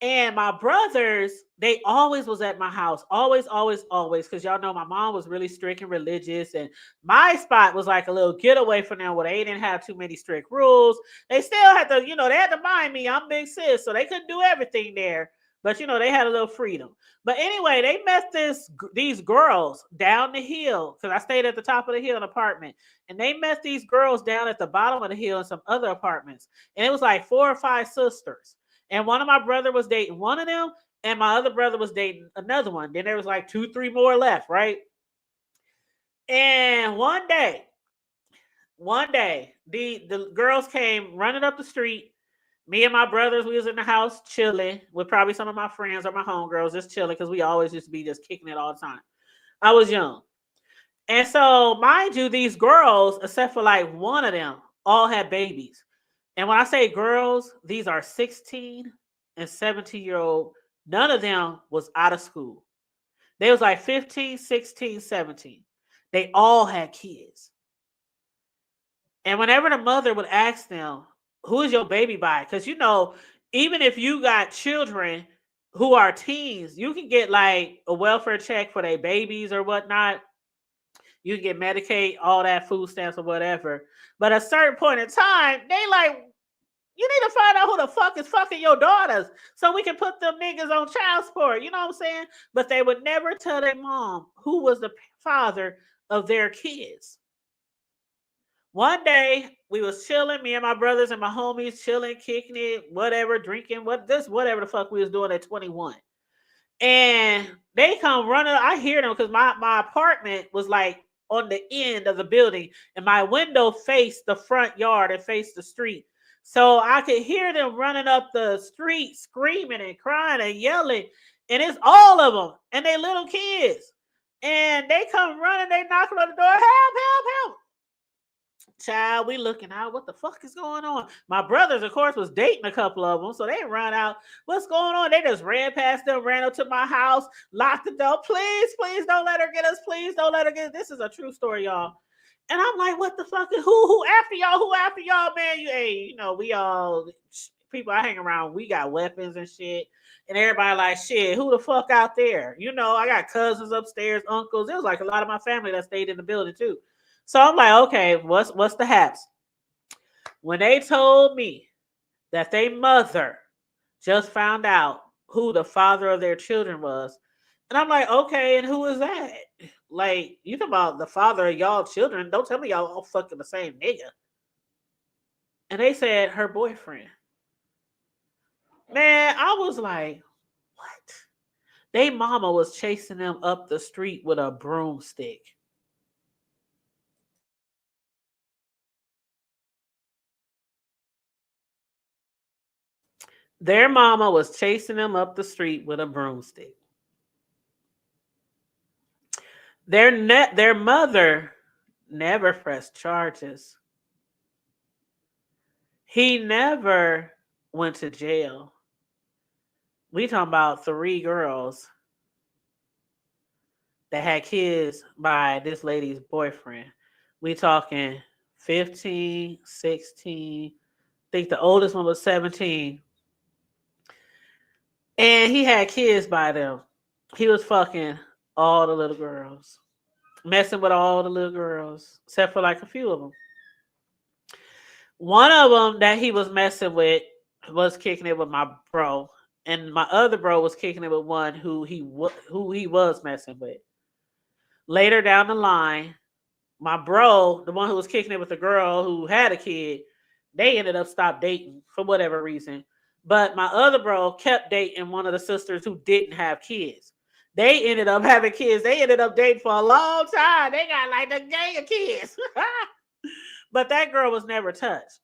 And my brothers, they always was at my house. Always. Because y'all know my mom was really strict and religious. And my spot was like a little getaway from them where they didn't have too many strict rules. They still had to, they had to mind me. I'm big sis. So they couldn't do everything there. But, they had a little freedom. But anyway, they met these girls down the hill. Because I stayed at the top of the hill in an apartment. And they met these girls down at the bottom of the hill in some other apartments. And it was like 4 or 5 sisters. And one of my brother was dating one of them, and my other brother was dating another one. Then there was like 2, 3 more left, right? And one day, the girls came running up the street. Me and my brothers, we was in the house chilling with probably some of my friends or my homegirls, just chilling because we always used to be just kicking it all the time. I was young. And so, mind you, these girls, except for like one of them, all had babies. And when I say girls, these are 16 and 17-year-old. None of them was out of school. They was like 15, 16, 17. They all had kids. And whenever the mother would ask them, who is your baby by? Because, even if you got children who are teens, you can get like a welfare check for their babies or whatnot. You can get Medicaid, all that, food stamps or whatever. But at a certain point in time, they like, you need to find out who the fuck is fucking your daughters so we can put them niggas on child support. You know what I'm saying? But they would never tell their mom who was the father of their kids. One day, we was chilling, me and my brothers and my homies chilling, kicking it, whatever, drinking, whatever the fuck we was doing at 21. And they come running. I hear them because my apartment was like on the end of the building and my window faced the front yard and faced the street. So I could hear them running up the street, screaming and crying and yelling. And it's all of them and they little kids. And they come running, they knocking on the door, help. Child, we looking out. What the fuck is going on? My brothers, of course, was dating a couple of them. So they run out. What's going on? They just ran past them, ran up to my house, locked the door. Please don't let her get us. Please don't let her get us. This is a true story, y'all. And I'm like, what the fuck? Who after y'all? Who after y'all, man? We all, people I hang around, we got weapons and shit. And everybody like, shit, who the fuck out there? I got cousins upstairs, uncles. There was like a lot of my family that stayed in the building too. So I'm like, okay, what's the haps? When they told me that their mother just found out who the father of their children was, And I'm like, okay, and who is that? Like, you talking about the father of y'all children. Don't tell me y'all all fucking the same nigga. And they said her boyfriend. Man, I was like, what? They mama was chasing them up the street with a broomstick. Their mama was chasing them up the street with a broomstick. Their mother never pressed charges. He never went to jail. We talking about 3 girls that had kids by this lady's boyfriend. We talking 15, 16. I think the oldest one was 17. And he had kids by them. He was fucking all the little girls. Messing with all the little girls. Except for like a few of them. One of them that he was messing with was kicking it with my bro. And my other bro was kicking it with one who he was messing with. Later down the line, my bro, the one who was kicking it with the girl who had a kid, they ended up stopped dating for whatever reason. But my other bro kept dating one of the sisters who didn't have kids. They ended up having kids. They ended up dating for a long time. They got like a gang of kids. But that girl was never touched.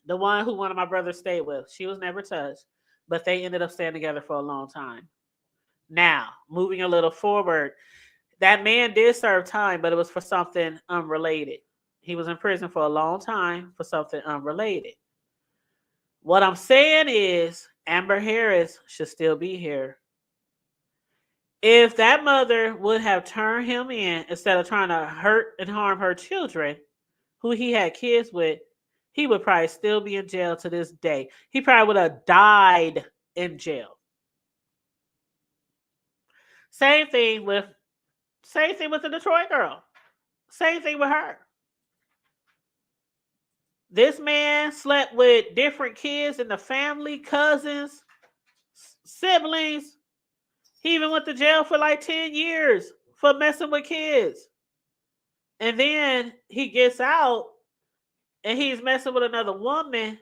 The one who one of my brothers stayed with, she was never touched. But they ended up staying together for a long time. Now, moving a little forward, that man did serve time, but it was for something unrelated. He was in prison for a long time for something unrelated. What I'm saying is Amber Harris should still be here. If that mother would have turned him in instead of trying to hurt and harm her children, who he had kids with, he would probably still be in jail to this day. He probably would have died in jail. Same thing with the Detroit girl. Same thing with her. This man slept with different kids in the family, cousins, siblings. He even went to jail for like 10 years for messing with kids. And then he gets out and he's messing with another woman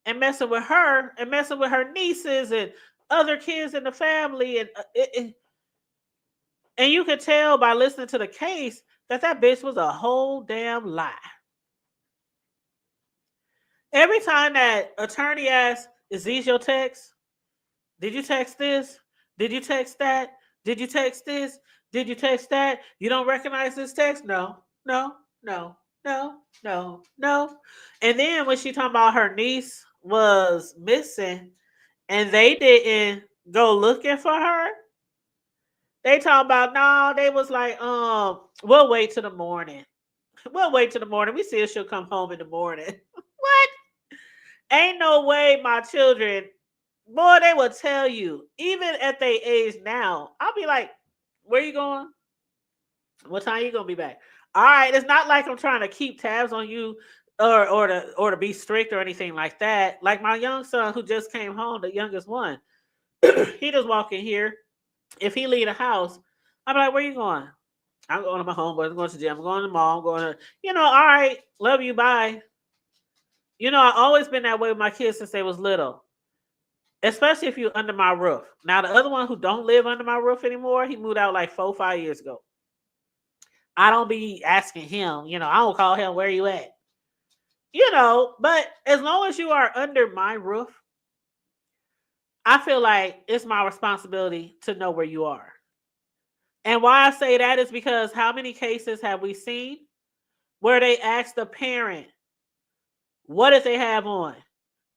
and messing with her and messing with her nieces and other kids in the family. And you could tell by listening to the case that bitch was a whole damn lie. Every time that attorney asks, is these your texts? Did you text this? Did you text that? Did you text this? Did you text that? You don't recognize this text? No. And then when she talking about her niece was missing and they didn't go looking for her, they talking about, no, they was like, we'll wait till the morning. We'll wait till the morning. We see if she'll come home in the morning. What? Ain't no way my children, boy, they will tell you, even at their age now, I'll be like, where you going? What time you going to be back? All right, it's not like I'm trying to keep tabs on you or to be strict or anything like that. Like my young son who just came home, the youngest one, he just walk in here. If he leave the house, I'm like, where you going? I'm going to my homeboys. I'm going to the gym. I'm going to the mall. I'm going to, all right, love you, bye. I've always been that way with my kids since they was little. Especially if you're under my roof. Now, the other one who don't live under my roof anymore, he moved out like 4 or 5 years ago. I don't be asking him, I don't call him, where you at? But as long as you are under my roof, I feel like it's my responsibility to know where you are. And why I say that is because how many cases have we seen where they ask the parent, what did they have on?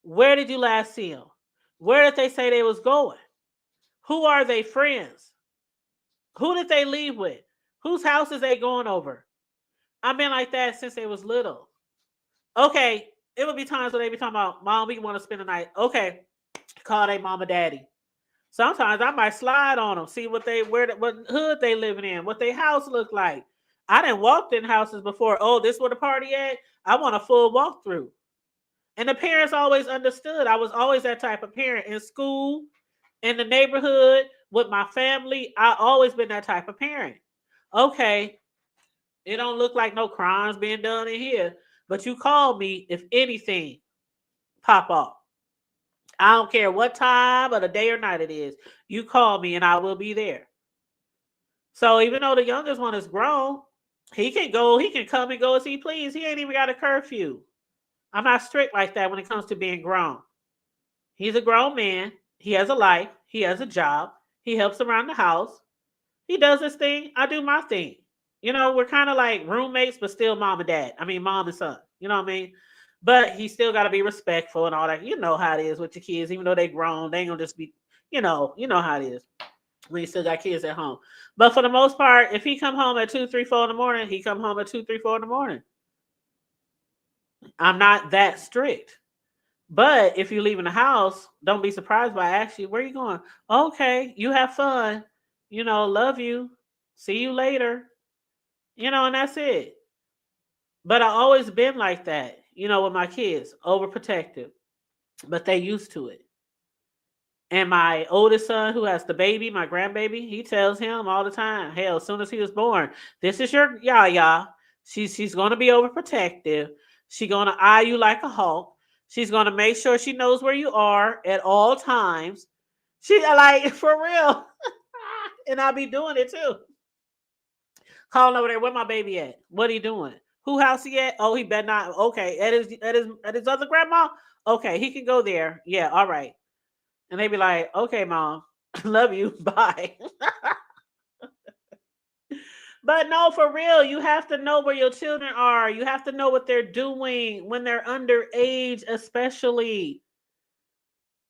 Where did you last see them? Where did they say they was going? Who are they friends? Who did they leave with? Whose house is they going over? I've been like that since they was little. Okay, it would be times where they be talking about, Mom, we want to spend the night. Okay, call their mama daddy. Sometimes I might slide on them, see what hood they living in, what their house look like. I done walked in houses before. Oh, this where the party at? I want a full walkthrough. And the parents always understood. I was always that type of parent in school, in the neighborhood, with my family, I always been that type of parent. Okay, it don't look like no crimes being done in here, but you call me if anything pop off. I don't care what time of the day or night it is. You call me and I will be there. So even though the youngest one is grown, he can come and go as he please. He ain't even got a curfew. I'm not strict like that when it comes to being grown. He's a grown man. He has a life. He has a job. He helps around the house. He does his thing. I do my thing. You know, we're kind of like roommates, but still mom and dad. I mean, mom and son. You know what I mean? But he still got to be respectful and all that. You know how it is with your kids. Even though they grown, they ain't going to just be, you know how it is when you still got kids at home. But for the most part, if he come home at 2, 3, 4 in the morning, he come home at 2, 3, 4 in the morning. I'm not that strict. But if you're leaving the house, don't be surprised by actually, where you going? Okay, you have fun. You know, love you. See you later. You know, and that's it. But I always been like that, you know, with my kids, overprotective. But they used to it. And my oldest son, who has the baby, my grandbaby, he tells him all the time, hell, as soon as he was born, this is your Yaya. She's going to be overprotective. She's going to eye you like a hawk. She's going to make sure she knows where you are at all times. She like, for real. And I'll be doing it too. Calling over there, where my baby at? What he doing? Who house he at? Oh, he better not. Okay, at his other grandma? Okay, he can go there. Yeah, all right. And they be like, okay, mom, love you. Bye. But no, for real, you have to know where your children are. You have to know what they're doing when they're underage, especially.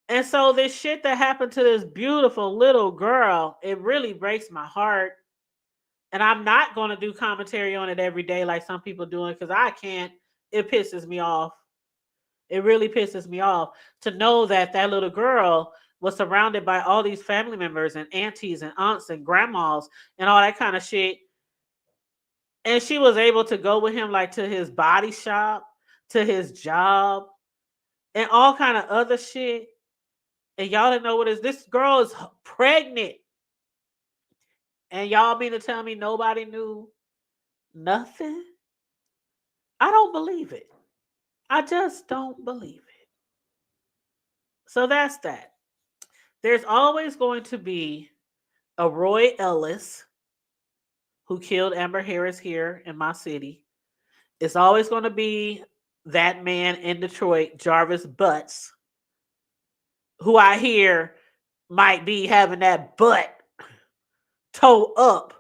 And so this shit that happened to this beautiful little girl, it really breaks my heart. And I'm not going to do commentary on it every day like some people doing, because I can't. It pisses me off. It really pisses me off to know that that little girl was surrounded by all these family members and aunties and aunts and grandmas and all that kind of shit. And she was able to go with him like to his body shop, to his job, and all kind of other shit. And y'all didn't know what it is. This girl is pregnant. And y'all mean to tell me nobody knew nothing? I don't believe it. I just don't believe it. So that's that. There's always going to be a Roy Ellis who killed Amber Harris here in my city. It's always going to be that man in Detroit, Jarvis Butts, who I hear might be having that butt toe up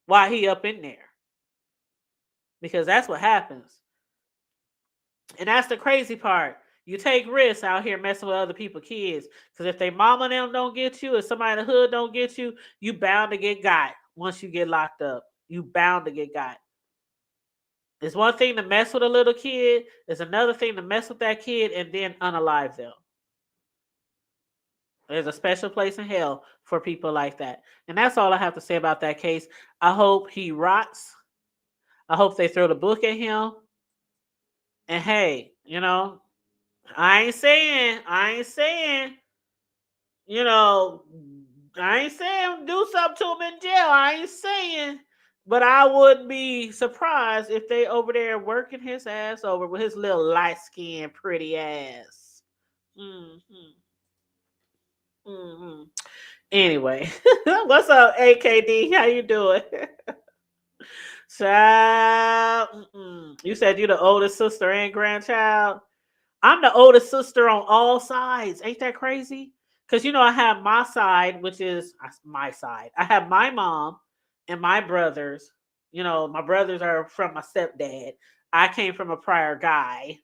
while he up in there. Because that's what happens. And that's the crazy part. You take risks out here messing with other people's kids. Because if they mama and them don't get you, if somebody in the hood don't get you, you bound to get got once you get locked up. You bound to get got. It's one thing to mess with a little kid. It's another thing to mess with that kid and then unalive them. There's a special place in hell for people like that. And that's all I have to say about that case. I hope he rots. I hope they throw the book at him. And hey, you know, I ain't saying, you know, I ain't saying do something to him in jail. I ain't saying, but I wouldn't be surprised if they over there working his ass over with his little light-skinned pretty ass. Anyway, what's up, AKD? How you doing? Child, you said you the oldest sister and grandchild. I'm the oldest sister on all sides. Ain't that crazy? Because, you know, I have my side, which is my side. I have my mom and my brothers. You know, my brothers are from my stepdad. I came from a prior guy.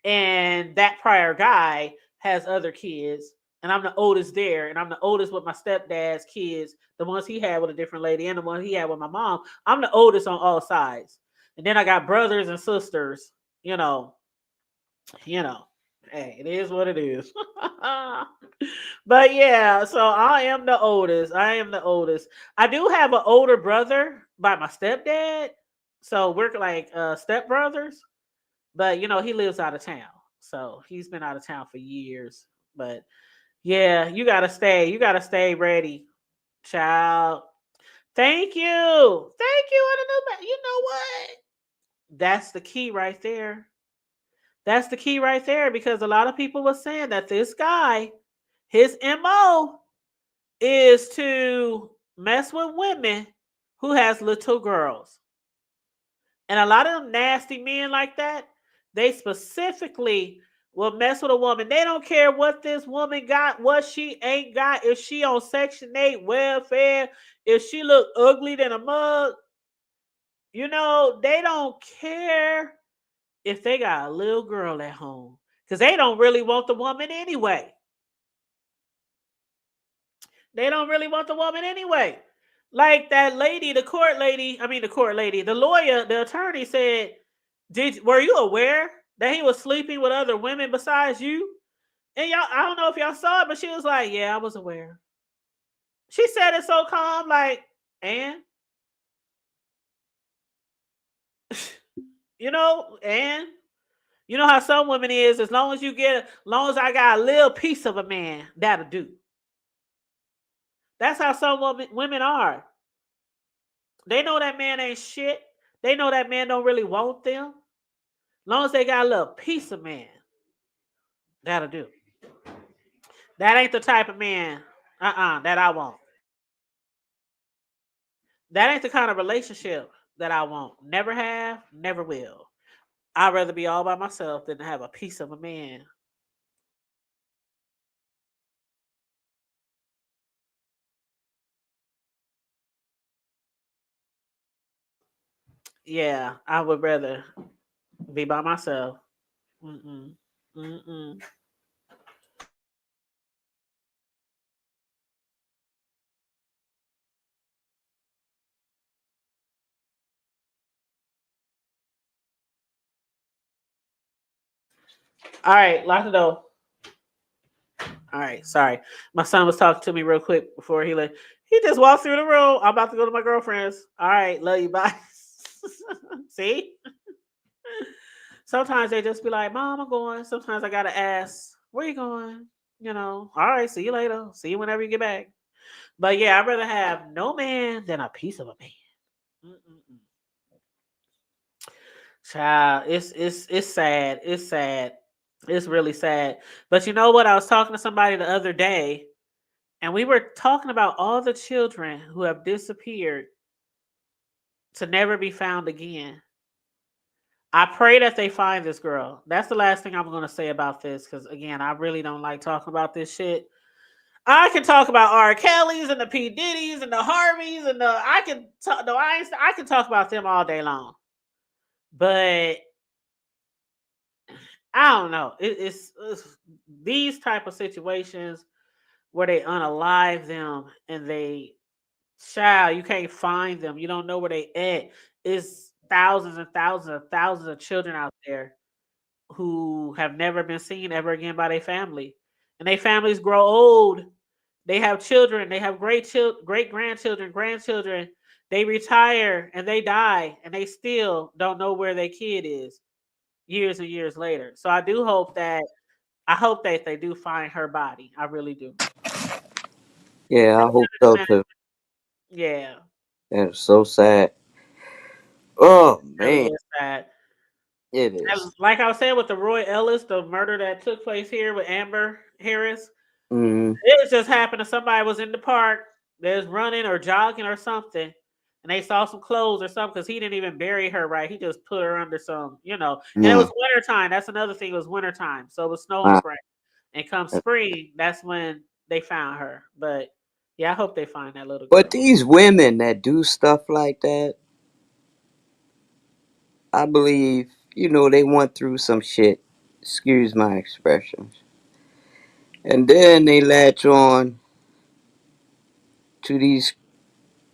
And that prior guy has other kids. And I'm the oldest there. And I'm the oldest with my stepdad's kids. The ones he had with a different lady and the one he had with my mom. I'm the oldest on all sides. And then I got brothers and sisters, you know, hey, it is what it is. But yeah, so I am the oldest. I do have an older brother by my stepdad. So we're like stepbrothers. But, you know, he lives out of town. So he's been out of town for years. But yeah, you got to stay ready Child. Thank you. Thank you. You know what? That's the key right there. That's the key right there, because a lot of people were saying that this guy, his MO is to mess with women who has little girls. And a lot of them nasty men like that, they specifically will mess with a woman. They don't care what this woman got, what she ain't got, if she on Section 8 welfare, if she look ugly than a mug. You know, they don't care if they got a little girl at home, because they don't really want the woman anyway. They don't really want the woman anyway. Like that lady, the lawyer, the attorney said, were you aware that he was sleeping with other women besides you? And y'all, I don't know if y'all saw it, but she was like, yeah, I was aware. She said it so calm, like, and you know, and you know how some women is, as long as I got a little piece of a man, that'll do. That's how some women are. They know that man ain't shit. They know that man don't really want them. As long as they got a little piece of man, that'll do. That ain't the type of man, that I want. That ain't the kind of relationship that I want. Never have, never will. I'd rather be all by myself than to have a piece of a man. Yeah, I would rather be by myself. Mm-mm. Mm-mm. All right, lock the door. All right, sorry. My son was talking to me real quick before he left. He just walked through the room. I'm about to go to my girlfriend's. All right, love you, bye. See? Sometimes they just be like, Mom, I'm going. Sometimes I gotta ask, where you going? You know, all right, see you later. See you whenever you get back. But yeah, I'd rather have no man than a piece of a man. Mm-mm-mm. Child, it's sad. It's sad. It's really sad. But you know what? I was talking to somebody the other day, and we were talking about all the children who have disappeared to never be found again. I pray that they find this girl. That's the last thing I'm going to say about this, because again, I really don't like talking about this shit. I can talk about R. Kelly's and the P. Diddy's and the Harveys and I can talk about them all day long. But I don't know. It's these type of situations where they unalive them and you can't find them. You don't know where they at. It's thousands and thousands of children out there who have never been seen ever again by their family. And their families grow old. They have children. They have great grandchildren, grandchildren. They retire and they die, and they still don't know where their kid is years and years later. So I hope that they do find her body. I really do. Yeah, I hope so too. Yeah. It's so sad. Oh man, really is sad. It is. Like I was saying with the Roy Ellis, the murder that took place here with Amber Harris. It just happened to somebody was in the park, they was running or jogging or something, and they saw some clothes or something, because he didn't even bury her right. He just put her under some, and it was wintertime. That's another thing. It was wintertime. So it was snow and spring. And come spring, that's when they found her. But yeah, I hope they find that little girl. But these women that do stuff like that, I believe, they went through some shit. Excuse my expressions. And then they latch on to these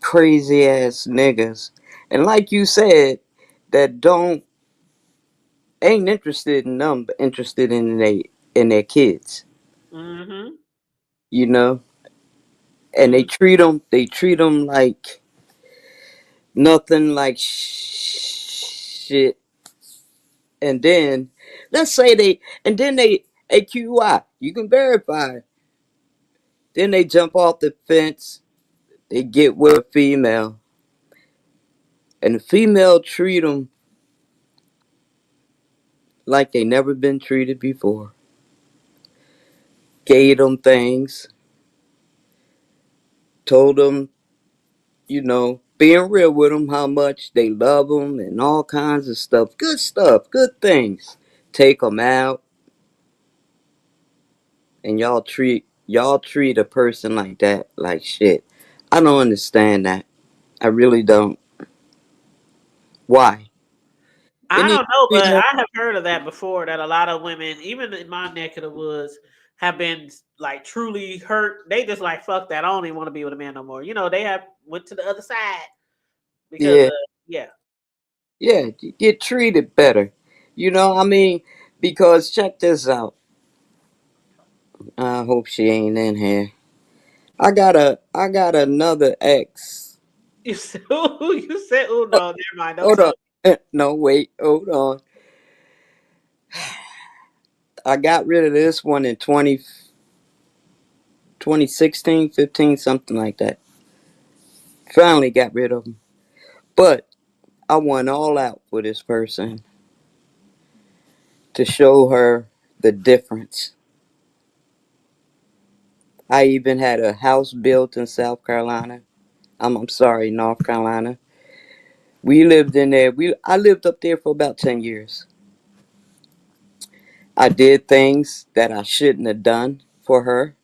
crazy ass niggas. And like you said, that ain't interested in them, but interested in their kids. Mm-hmm. And they treat them like nothing, like shit. And then let's say they AQI, you can verify. Then they jump off the fence. They get with a female, and the female treat them like they never been treated before. Gave them things, told them, being real with them how much they love them and all kinds of stuff, good things. Take them out, and y'all treat a person like that like shit. I don't understand that. I really don't. Why? They I need don't to know, treat but her. I have heard of that before. That a lot of women, even in my neck of the woods, have been like truly hurt. They just like fuck that. I don't even want to be with a man no more. They have went to the other side because Yeah, yeah. yeah, get treated better. I mean, because check this out. I hope she ain't in here. I got another ex. You said, oh no, never mind. Don't Hold tell on. me. No, wait, hold on. I got rid of this one in 2016, 15, something like that. Finally got rid of him. But I went all out for this person to show her the difference. I even had a house built in South Carolina. I'm sorry, North Carolina. We lived in there. I lived up there for about 10 years. I did things that I shouldn't have done for her.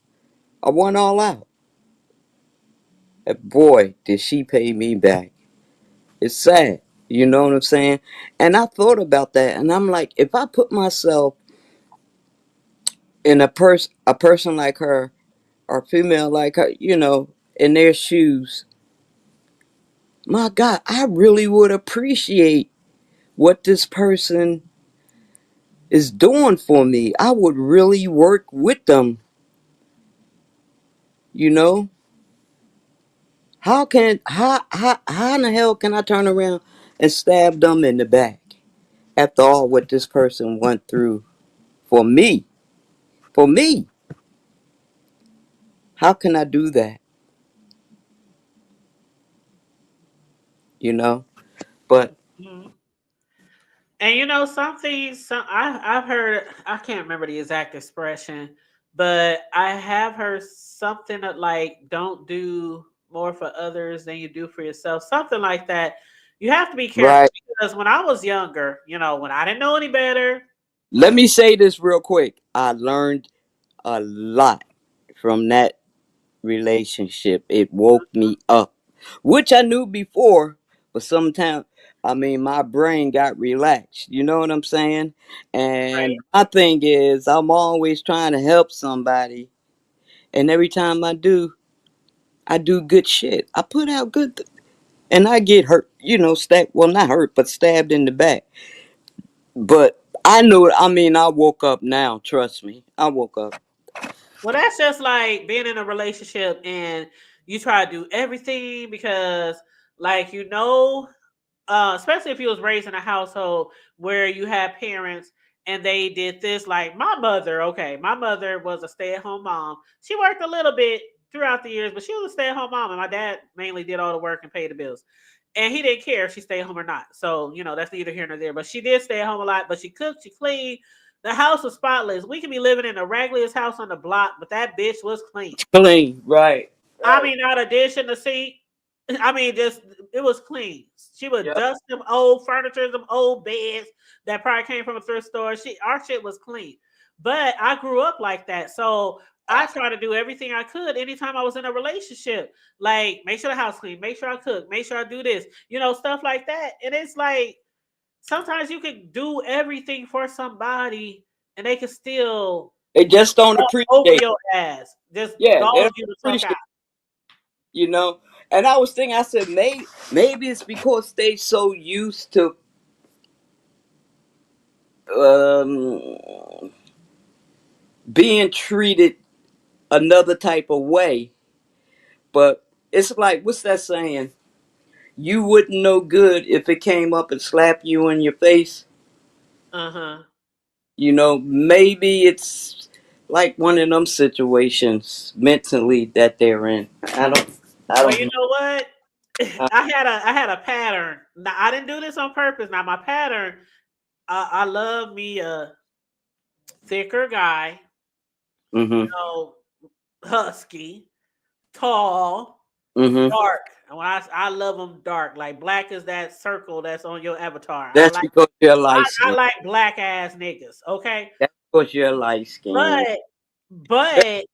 I went all out. And boy, did she pay me back. It's sad. You know what I'm saying? And I thought about that, and I'm like, if I put myself in a person like her, or female like her, in their shoes, my God, I really would appreciate what this person is doing for me. I would really work with them, you know? How in the hell can I turn around and stab them in the back after all what this person went through for me? For me. How can I do that? You know? But Mhm. And something. I've heard. I can't remember the exact expression, but I have heard something that like don't do more for others than you do for yourself. Something like that. You have to be careful right. because when I was younger, when I didn't know any better. Let me say this real quick. I learned a lot from that relationship. It woke me up, which I knew before, but sometimes, I mean, my brain got relaxed. You know what I'm saying? Right. And my thing is, I'm always trying to help somebody, and every time I do good shit. I put out and I get hurt. Stabbed. Well, not hurt, but stabbed in the back. But I knew. I mean, I woke up now. Trust me, I woke up. Well, that's just like being in a relationship and you try to do everything because, like, especially if you was raised in a household where you had parents and they did this. Like my mother, okay, my mother was a stay-at-home mom. She worked a little bit throughout the years, but she was a stay-at-home mom, and my dad mainly did all the work and paid the bills. And he didn't care if she stayed home or not. So, that's neither here nor there. But she did stay at home a lot, but she cooked, she cleaned. The house was spotless. We could be living in the raggediest house on the block, but that bitch was clean. Clean, right? I Right. mean, not a dish in the sink. I mean, just it was clean. She would Yep. dust them old furniture, them old beds that probably came from a thrift store. Our shit was clean. But I grew up like that. So I try to do everything I could anytime I was in a relationship. Like make sure the house clean, make sure I cook, make sure I do this, stuff like that. And it's like sometimes you can do everything for somebody and they can still They just don't walk over appreciate. your ass. Just Yeah, they dog don't you the fuck out. appreciate. You know. And I was thinking, I said, maybe it's because they so used to um, being treated another type of way. But it's like, what's that saying? You wouldn't know good if it came up and slapped you in your face. Uh-huh. Maybe it's like one of them situations mentally that they're in. I don't. I Well, don't you know. know what? Uh, I had a pattern. Now I didn't do this on purpose. Now my pattern, I love me a thicker guy, you mm-hmm. know, husky, tall, Mm-hmm. dark. And when I love them dark, like black is that circle that's on your avatar. I That's like because you're light I skinned. like black ass niggas. Okay, That's because you're light skinned. but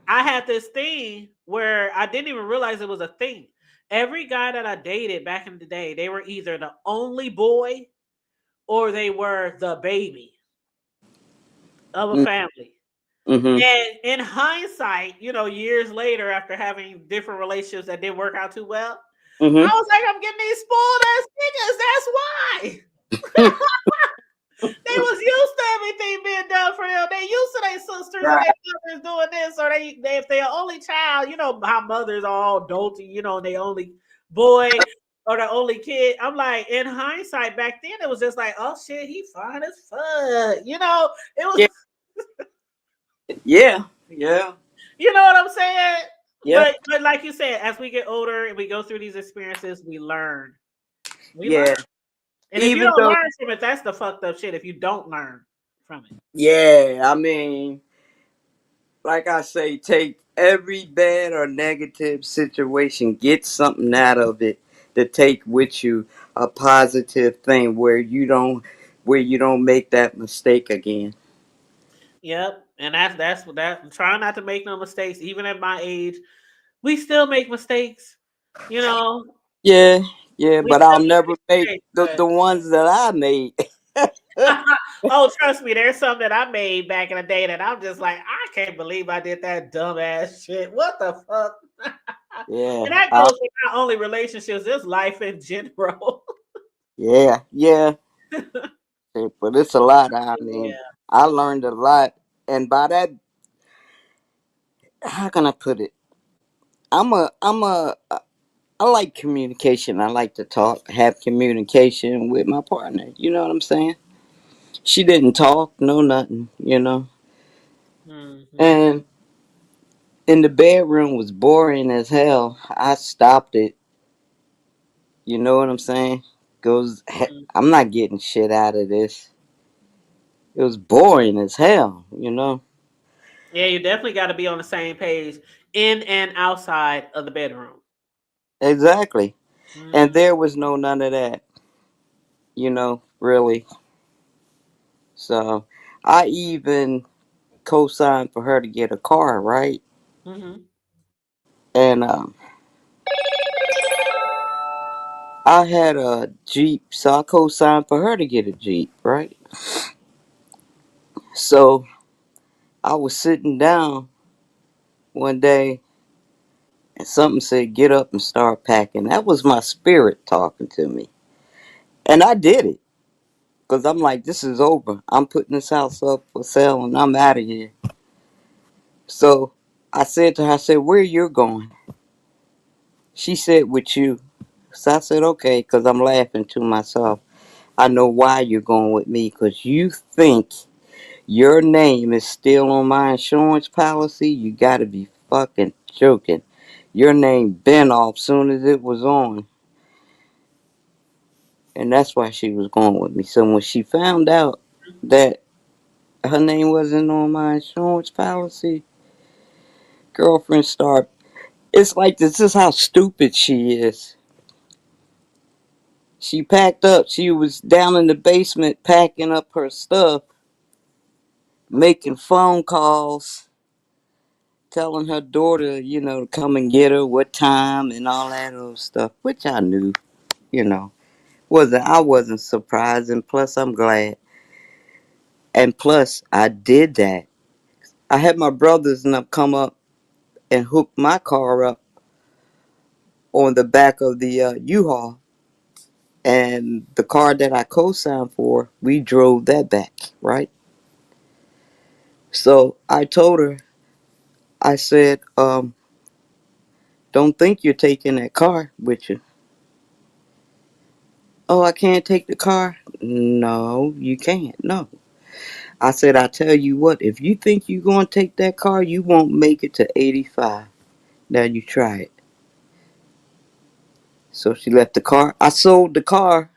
I had this thing where I didn't even realize it was a thing. Every guy that I dated back in the day, they were either the only boy or they were the baby of a family. Mm-hmm. And in hindsight, years later, after having different relationships that didn't work out too well, I Mm-hmm. was like, I'm getting these spoiled ass niggas. That's why. They was used to everything being done for them. They used to their sisters and Right. their mothers doing this, or they if they're only child, how mothers are all adulty, and they only boy or the only kid. I'm like, in hindsight, back then it was just like, oh shit, he fine as fuck. It was, Yeah. Yeah. Yeah. you know what I'm saying? Yep. But like you said, as we get older and we go through these experiences, we learn. We learn. Yeah. And if you Even don't though, learn from it, that's the fucked up shit. If you don't learn from it. yeah, I mean, like I say, take every bad or negative situation, get something out of it to take with you, a positive thing where you don't make that mistake again. Yep, and that's what that. Trying not to make no mistakes, even at my age, we still make mistakes. You know, Yeah, yeah, we but still I'll never make make mistakes. the ones that I made. Oh, trust me, there's some that I made back in the day that I'm just like, I can't believe I did that dumbass shit. What the fuck? Yeah, And that goes with not only relationships, it's life in general. yeah, yeah. But it's a lot. I Yeah. mean, I learned a lot, and by that, how can I put it? I like communication. I like to talk, have communication with my partner. You know what I'm saying? She didn't talk, no nothing. Hmm. And in the bedroom was boring as hell. I stopped it. You know what I'm saying? Goes, I'm not getting shit out of this. It was boring as hell. Yeah, you definitely got to be on the same page in and outside of the bedroom. Exactly. And Mm, there was none of that, really. So I even co-signed for her to get a car, right? hmm And I had a Jeep, so I co-signed for her to get a Jeep, right? So I was sitting down one day and something said, get up and start packing. That was my spirit talking to me. And I did it because I'm like, this is over. I'm putting this house up for sale and I'm out of here. So I said to her, I said, where you going? She said, with you. So I said, okay, because I'm laughing to myself. I know why you're going with me because you think your name is still on my insurance policy. You got to be fucking joking. Your name been off soon as it was on. And that's why she was going with me. So when she found out that her name wasn't on my insurance policy, girlfriend started. It's like this is how stupid she is. She packed up. She was down in the basement packing up her stuff, making phone calls, telling her daughter, to come and get her, what time, and all that other stuff, which I knew, you know. I wasn't surprised, and plus I'm glad. And plus I did that. I had my brothers and them come up and hook my car up on the back of the U-Haul. And the car that I co-signed for, we drove that back, right? So I told her, I said, don't think you're taking that car with you. Oh, I can't take the car? No, you can't. No. I said, I tell you what, if you think you're going to take that car, you won't make it to 85. Now you try it. So she left the car. I sold the car.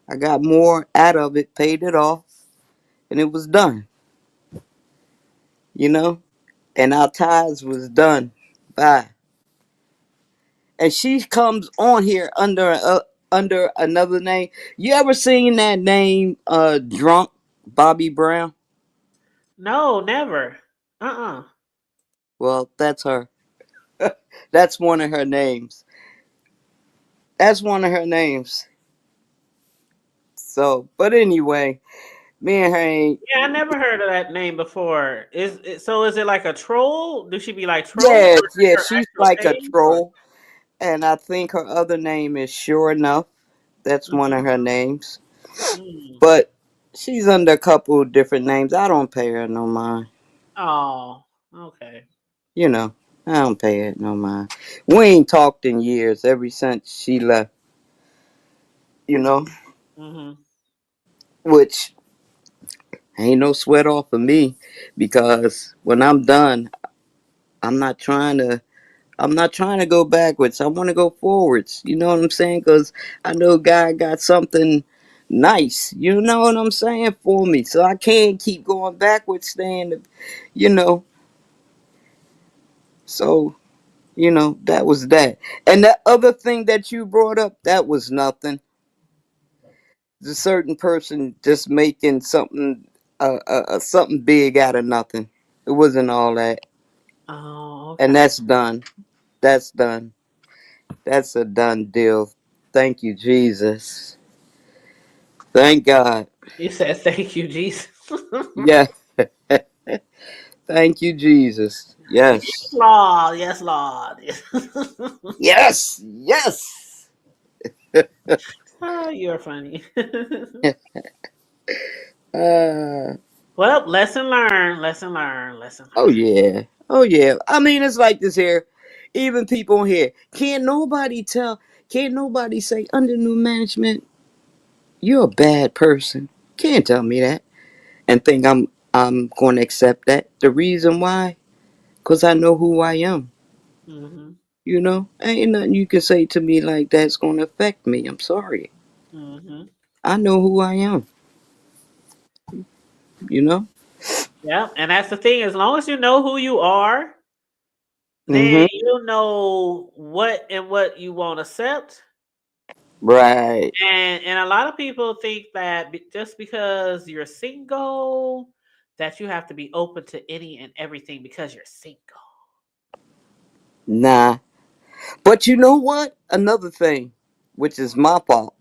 I got more out of it, paid it off, and it was done. You know, and our ties was done. Bye. And she comes on here under another name. You ever seen that name, Drunk Bobby Brown? No, never. Uh-uh. Well, that's her. That's one of her names. That's one of her names. So, but anyway, me and her ain't. Yeah, I never heard of that name before. Is it like a troll? Does she be like trolling, Yeah, or is it yeah, her she's actual like a page? Or troll, and I think her other name is Sure Enough. That's one of Mhm. her names. Mm. But she's under a couple of different names. I don't pay her no mind. Oh, okay. You know, I don't pay her no mind. We ain't talked in years ever since she left. You know, Mm-hmm. which ain't no sweat off of me because when I'm done, I'm not trying to. I'm not trying to go backwards. I want to go forwards. You know what I'm saying? Because I know God got something nice. You know what I'm saying for me. So I can't keep going backwards, staying. You know. So that was that. And that other thing that you brought up, that was nothing. The certain person just making something big out of nothing. It wasn't all that, Oh, and okay. that's done. That's done. That's a done deal. Thank you, Jesus. Thank God. You said thank you, Jesus. Yeah. Thank you, Jesus. Yes, Yes. Lord. Yes, Lord. Yes. Yes. Ah, you're funny. uh, Well, lesson learned. Lesson learned. Lesson oh learned. yeah. Oh yeah. I mean, it's like this here. Even people here can't nobody say under new management, you're a bad person. Can't tell me that and think I'm going to accept that. The reason why, cuz I know who I am. Mm-hmm. Ain't nothing you can say to me like that's going to affect me. I'm sorry. Mm-hmm. I know who I am, you know? Yeah, and that's the thing. As long as you know who you are, then Mhm. you know what you won't accept. Right. And a lot of people think that just because you're single, that you have to be open to any and everything because you're single. Nah. But you know what? Another thing, which is my fault.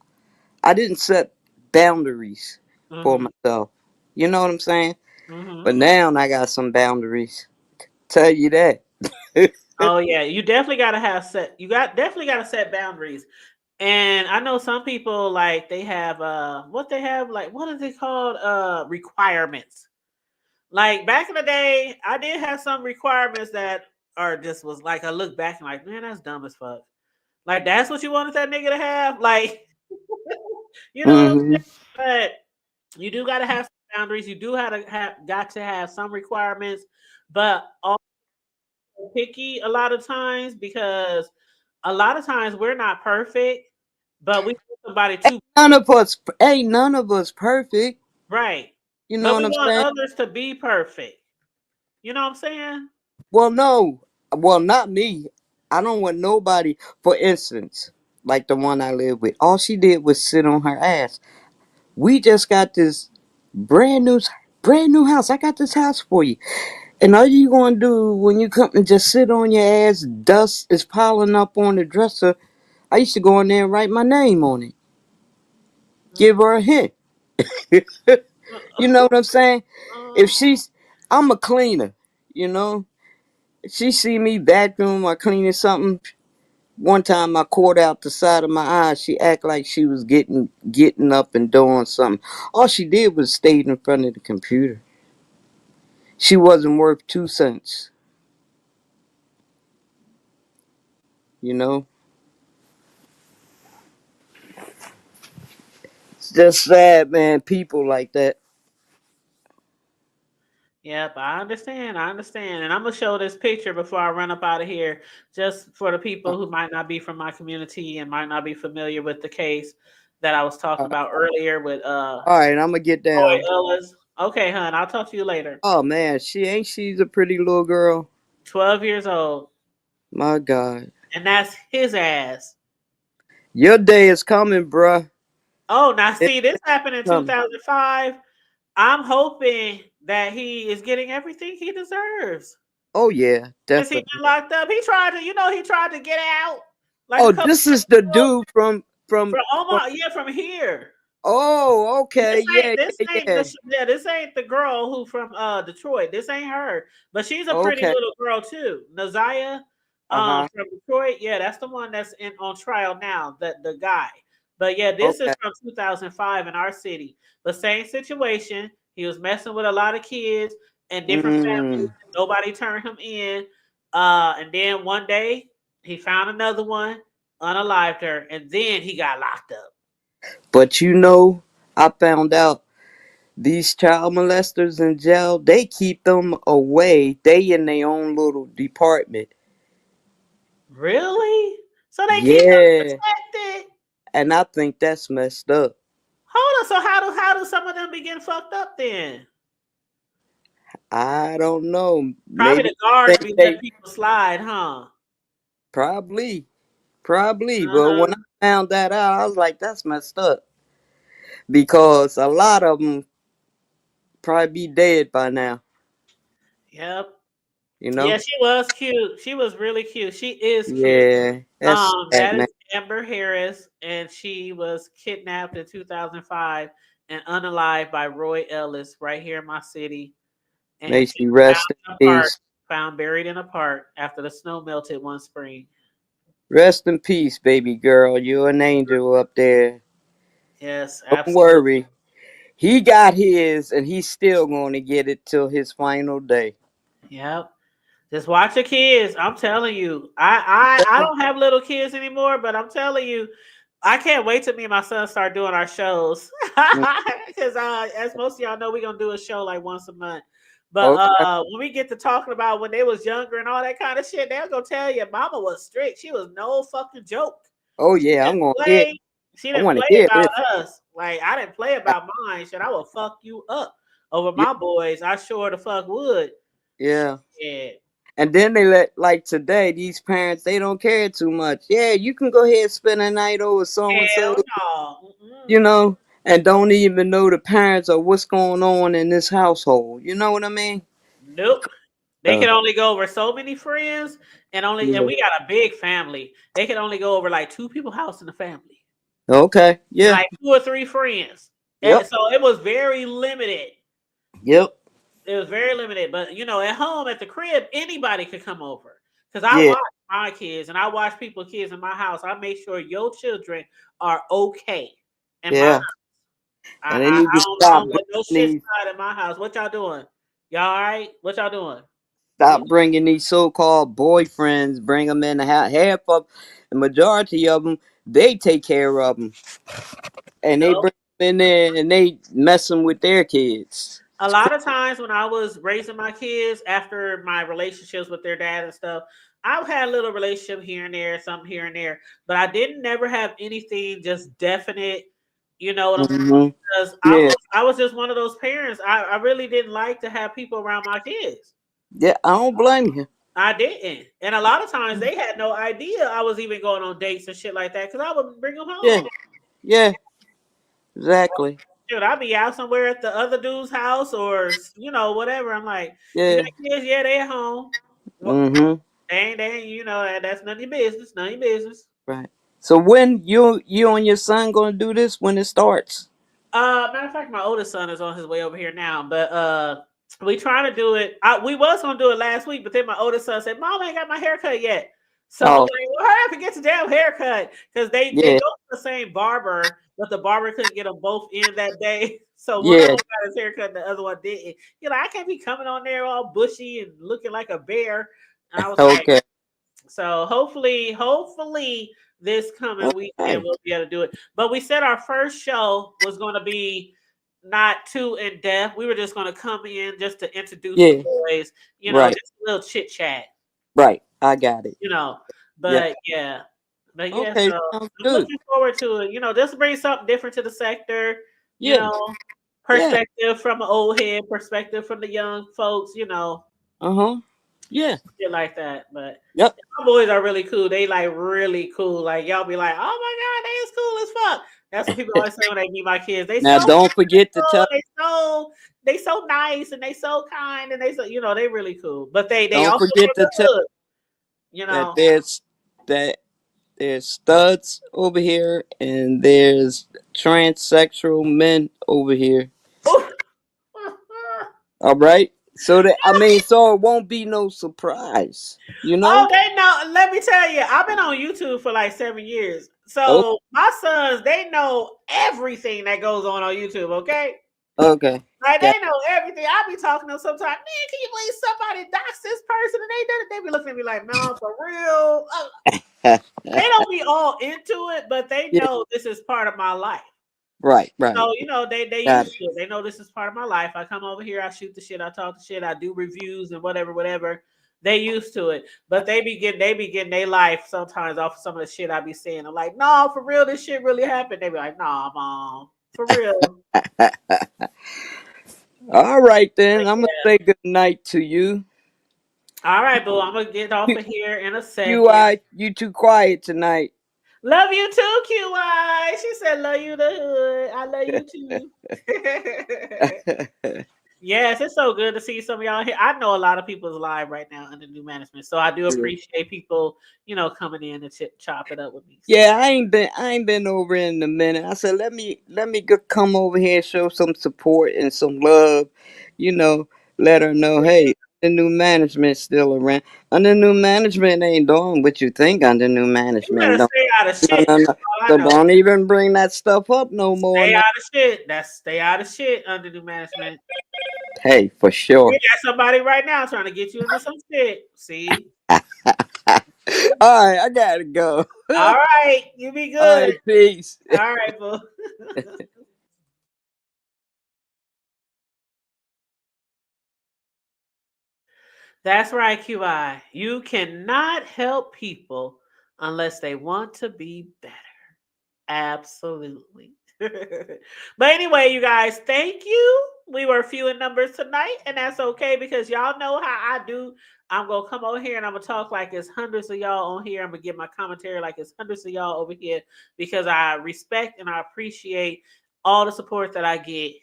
I didn't set boundaries for Mm-hmm. myself. You know what I'm saying? Mm-hmm. But now I got some boundaries. Tell you that. Oh yeah, you definitely gotta have set. Definitely gotta set boundaries. And I know some people like they have what they have like what is it called requirements. Like back in the day, I did have some requirements that are just was like I look back and like man that's dumb as fuck. Like that's what you wanted that nigga to have, like you know what I'm Mhm. saying? But you do got to have some boundaries. You do have to have got to have some requirements, but also picky a lot of times because a lot of times we're not perfect, but we want somebody to Ain't none of us perfect. right. You know But what we I'm want saying? others to be perfect. You know what I'm saying? Well, no. Well, not me. I don't want nobody. For instance, like the one I live with. All she did was sit on her ass. We just got this brand new, brand new house. I got this house for you. And all you gonna do when you come and just sit on your ass, dust is piling up on the dresser. I used to go in there and write my name on it. Give her a hint. You know what I'm saying? If I'm a cleaner, you know. If she see me vacuum or cleaning something, one time I caught out the side of my eye. She act like she was getting up and doing something. All she did was stayed in front of the computer. She wasn't worth 2 cents. You know, it's just sad, man. People like that. Yep, I understand. I understand. And I'm going to show this picture before I run up out of here, just for the people who might not be from my community and might not be familiar with the case that I was talking about earlier with All right, I'm gonna get Roy down. Ellis. Okay, hon, I'll talk to you later. Oh man, she's a pretty little girl. 12 years old. My God. And that's his ass. Your day is coming, bruh. Oh, now It's see, this happened in coming. 2005. I'm hoping that he is getting everything he deserves. Oh yeah, Because he definitely. been locked up. He tried to get out. Like Oh, a couple this is the dude from from Omaha, yeah, from here. Oh, okay. Yeah, This yeah, ain't yeah. this ain't the girl who from Detroit. This ain't her, but she's a pretty Okay. little girl too. Naziah Uh-huh. from Detroit. Yeah, that's the one that's on trial now. The guy. But yeah, this is Okay. from 2005 in our city. The same situation. He was messing with a lot of kids and different families. Mm. Nobody turned him in. And then one day he found another one, unalived her, and then he got locked up. But you know, I found out these child molesters in jail, they keep them away. They in their own little department. Really? So they keep them Yeah. protected? And I think that's messed up. Hold on. So how do some of them be getting fucked up then? I don't know. Probably Maybe the guards be they letting people slide, huh? probably. But when I Uh-huh. found that out, I was like, that's messed up. Because a lot of them probably be dead by now. Yep. You Yeah, know? she was cute. She was really cute. She is cute. Yeah. That's sad, That is man. Amber Harris, and she was kidnapped in 2005 and unalived by Roy Ellis right here in my city. May And she she was rest in peace. found buried in a park after the snow melted one spring. Rest in peace, baby girl. You're an angel up there. Yes, Don't absolutely. worry. He got his, and he's still going to get it till his final day. Yep. Just watch your kids. I'm telling you. I don't have little kids anymore, but I'm telling you, I can't wait till me and my son start doing our shows. Because as most of y'all know, we're gonna do a show like once a month. But Okay. when we get to talking about when they was younger and all that kind of shit, they're gonna tell you mama was strict. She was no fucking joke. Oh She yeah, didn't I'm going to hear. play. She I didn't want to play hear about this. us. Like I didn't play about mine. Shit, I will fuck you up over Yeah, my boys. I sure the fuck would. yeah. Shit. And then they let, like today, these parents, they don't care too much. Yeah, you can go ahead and spend a night over so and so, Hell no. you know, and don't even know the parents or what's going on in this household. You know what I mean? Nope. They Uh, can only go over so many friends, and yeah. we got a big family. They can only go over like 2 people house in the family. Okay. Yeah. Like 2 or 3 friends. And Yep. so it was very limited. Yep. It was very limited. But at home at the crib, anybody could come over. Because I Yeah. watch my kids and I watch people's kids in my house. I make sure your children are okay in my house. Yeah. And they need to I stop don't let no bringing shit these slide in my house. What y'all doing? Y'all all right? What y'all doing? stop bringing these so-called boyfriends. Bring them in the house. Half of the majority of them, they take care of them, and they No. bring them in there and they messing with their kids. A lot of times when I was raising my kids after my relationships with their dad and stuff, I've had a little relationship here and there, something here and there, but I didn't never have anything just definite. You know what I'm saying? Mm-hmm. Because Yeah. I was just one of those parents. I really didn't like to have people around my kids. Yeah. I don't blame you. I didn't, and a lot of times they had no idea I was even going on dates and shit like that because I would bring them home. Yeah. Yeah. Exactly. Dude, I'll be out somewhere at the other dude's house or whatever. I'm like, you Yeah. got kids? Yeah, they at home. What? Mm-hmm. They ain't. That's none of your business. None of your business. Right. So when you and your son gonna do this when it starts? Matter of fact, my oldest son is on his way over here now, but we trying to do it. We was gonna do it last week, but then my oldest son said, "Mom, I ain't got my haircut yet." So I'm Oh like, well, hurry up and get your damn haircut because they go yeah. to the same barber, but the barber couldn't get them both in that day. So one of Yeah. them got his haircut, the other one didn't. I can't be coming on there all bushy and looking like a bear. And I was like, Okay. so hopefully this coming weekend Okay. we'll be able to do it. But we said our first show was going to be not too in depth. We were just going to come in just to introduce Yeah. the boys, you know, Right. just a little chit chat, Right. I got it. you know. Yeah. But yeah, Okay. so Sounds I'm good. looking forward to it. You know, just bring something different to the sector, you Yeah. know, Yeah. perspective from an old head, perspective from the young folks, you know, Yeah. shit like that. But Yep. my boys are really cool. They like really cool. Like y'all be like, oh my god, they is cool as fuck. That's what people always say when they meet my kids. They Now so don't forget to cool. tell. They so nice and they so kind and they so they really cool. But they Don't also forget from to the tell hood, you that know. there's studs over here and there's transsexual men over here. All right. So so it won't be no surprise. You know? Oh, they know. Let me tell you, I've been on YouTube for like 7 years. Oh, So my sons, they know everything that goes on YouTube. Okay. okay. Like Got they know everything. I be talking to them sometimes. Man, can you believe somebody doxed this person and they did it? They be looking at me like, no, for real. it. They don't be all into it, but they Yeah. know this is part of my life. Right. So they Got used to it. They know this is part of my life. I come over here, I shoot the shit, I talk the shit, I do reviews and whatever. They used to it, but they be getting their life sometimes off of some of the shit I be saying. I'm like, no, for real, this shit really happened. They be like, nah, mom, for real. All right then. Like, I'm gonna yeah. say good night to you. All right, boo. I'm gonna get off of here in a second. You too quiet tonight. Love you too, QI. She said, love you the hood. I love you too. Yes, it's so good to see some of y'all here. I know a lot of people's live right now under new management, so I do appreciate people, coming in and chop it up with me. Yeah, I ain't been over in a minute. I said let me come over here and show some support and some love. You know, let her know, hey, the new management still around. Under new management ain't doing what you think under new You management. better stay out of shit. No. That's all I So know. don't even bring that stuff up no more Stay now. out of shit. Stay out of shit under new management. Hey, for sure. We got somebody right now trying to get you into some shit. See? All right, I gotta go. All right. You be All right, good. peace. All right, boo. That's right, QI. You cannot help people unless they want to be better. Absolutely. But anyway, you guys, thank you. We were few in numbers tonight, and that's okay because y'all know how I do. I'm gonna come over here and I'm gonna talk like it's hundreds of y'all on here. I'm gonna give my commentary like it's hundreds of y'all over here because I respect and I appreciate all the support that I get,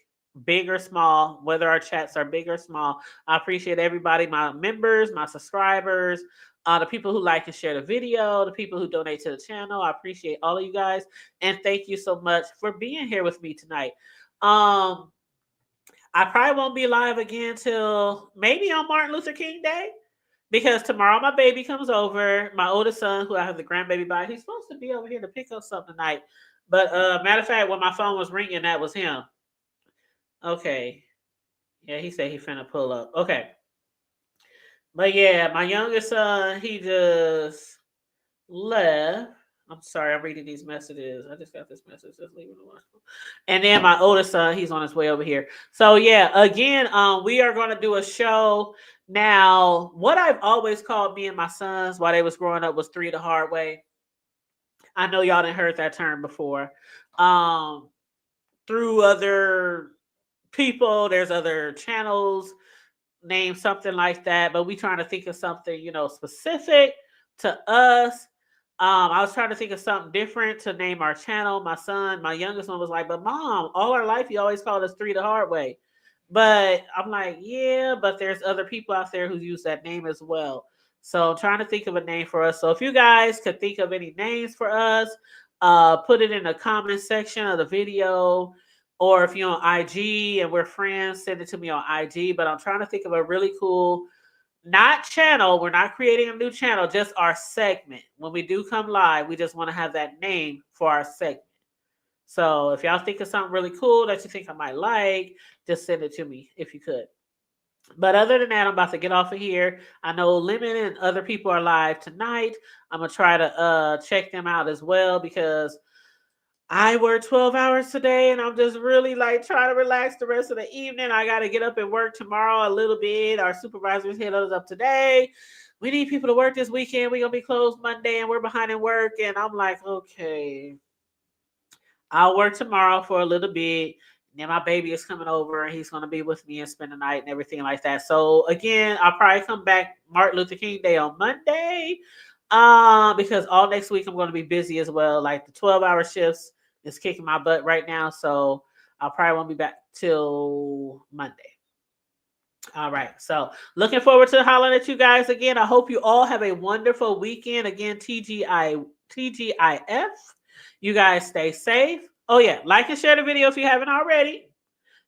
big or small, whether our chats are big or small. I appreciate everybody, my members, my subscribers, the people who like and share the video, the people who donate to the channel. I appreciate all of you guys. And thank you so much for being here with me tonight. I probably won't be live again till maybe on Martin Luther King Day because tomorrow my baby comes over. My oldest son, who I have the grandbaby by, he's supposed to be over here to pick up something tonight. But matter of fact, when my phone was ringing, that was him. Okay. Yeah, he said he finna pull up. Okay. But yeah, my youngest son, he just left. I'm sorry, I'm reading these messages. I just got this message. Just leave it alone. And then my oldest son, he's on his way over here. So yeah, again, we are going to do a show now. What I've always called me and my sons while they was growing up was 3 the hard way. I know y'all didn't heard that term before. Through other people, there's other channels named something like that, but we trying to think of something, specific to us. I was trying to think of something different to name our channel. My youngest one was like, but mom, all our life you always called us 3 the hard way. But I'm like, yeah, but there's other people out there who use that name as well. So I'm trying to think of a name for us. So if you guys could think of any names for us, put it in the comment section of the video. Or if you're on IG and we're friends, send it to me on IG. But I'm trying to think of a really cool, not channel. We're not creating a new channel, just our segment. When we do come live, we just want to have that name for our segment. So if y'all think of something really cool that you think I might like, just send it to me if you could. But other than that, I'm about to get off of here. I know Lemon and other people are live tonight. I'm going to try to check them out as well because I work 12 hours today and I'm just really like trying to relax the rest of the evening. I got to get up and work tomorrow a little bit. Our supervisors hit us up today. We need people to work this weekend. We're going to be closed Monday and we're behind in work. And I'm like, okay, I'll work tomorrow for a little bit. And then my baby is coming over and he's going to be with me and spend the night and everything like that. So again, I'll probably come back Martin Luther King Day on Monday because all next week I'm going to be busy as well. Like the 12-hour shifts is kicking my butt right now. So I'll probably won't be back till Monday. All right. So looking forward to hollering at you guys again. I hope you all have a wonderful weekend. Again, TGIF. You guys stay safe. Oh, yeah. Like and share the video if you haven't already.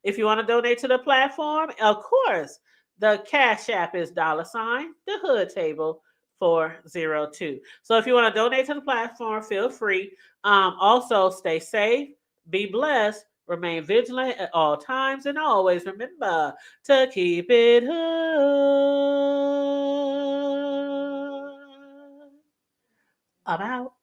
If you want to donate to the platform, of course, the Cash App is $the Hood Table 402. So if you want to donate to the platform, feel free. Also, stay safe, be blessed, remain vigilant at all times, and always remember to keep it hood. I'm out.